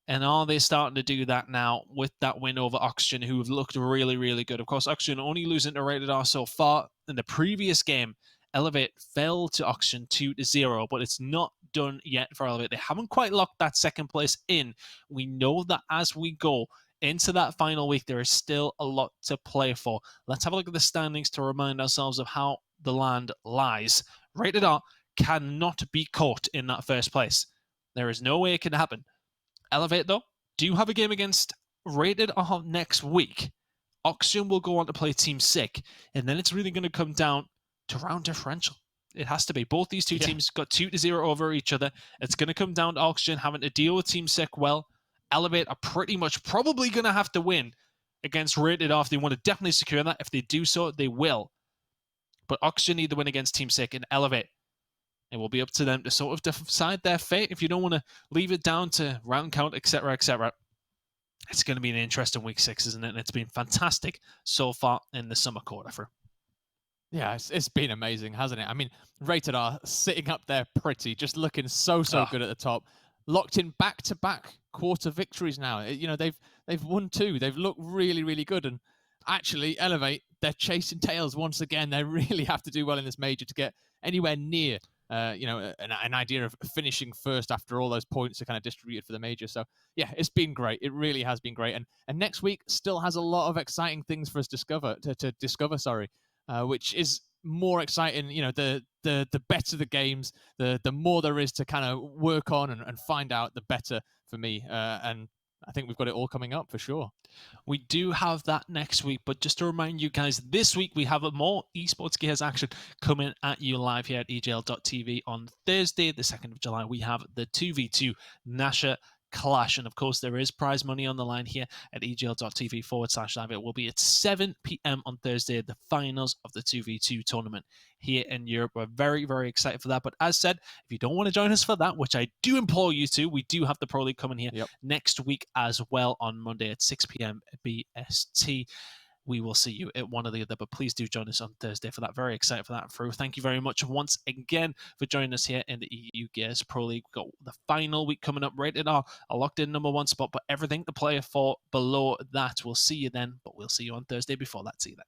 And are they starting to do that now with that win over Oxygen, who have looked really, really good? Of course, Oxygen only losing to Rated R so far. In the previous game, Elevate fell to Oxygen 2-0, but it's not done yet for Elevate. They haven't quite locked that second place in. We know that as we go into that final week, there is still a lot to play for. Let's have a look at the standings to remind ourselves of how the land lies. Rated R cannot be caught in that first place. There is no way it can happen. Elevate, though, do have a game against Rated R next week. Oxygen will go on to play Team Sick, and then it's really going to come down to round differential. It has to be. Both these two teams got 2-0 over each other. It's going to come down to Oxygen having to deal with Team Sick well. Elevate are pretty much probably going to have to win against Rated R if they want to definitely secure that. If they do so, they will. But Oxygen need to win against Team Sick and Elevate. It will be up to them to sort of decide their fate if you don't want to leave it down to round count, etc., etc. It's going to be an interesting week 6, isn't it? And it's been fantastic so far in the summer quarter through. Yeah, it's been amazing, hasn't it? I mean, Rated R sitting up there pretty, just looking so good at the top. Locked in back-to-back quarter victories now. You know, they've won 2. They've looked really, really good. And actually elevate, they're chasing tails once again. They really have to do well in this major to get anywhere near an idea of finishing first after all those points are kind of distributed for the major. So yeah, it's been great. It really has been great. And next week still has a lot of exciting things for us to discover. Sorry, which is more exciting. The better the games, the more there is to kind of work on and find out, the better for me. And I think we've got it all coming up for sure. We do have that next week, but just to remind you guys, this week we have a more esports gears action coming at you live here at EJL.tv on Thursday, the 2nd of July. We have the 2v2 Nasha Clash. And of course, there is prize money on the line here at EJL.tv/live. It will be at 7 p.m. on Thursday, the finals of the 2v2 tournament here in Europe. We're very, very excited for that. But as said, if you don't want to join us for that, which I do implore you to, we do have the Pro League coming here next week as well on Monday at 6 p.m. BST. We will see you at one or the other, but please do join us on Thursday for that. Very excited for that, Fru. Thank you very much once again for joining us here in the EU Gears Pro League. We've got the final week coming up, rated R, a locked-in number 1 spot, but everything to play for below that. We'll see you then, but we'll see you on Thursday before that. See you then.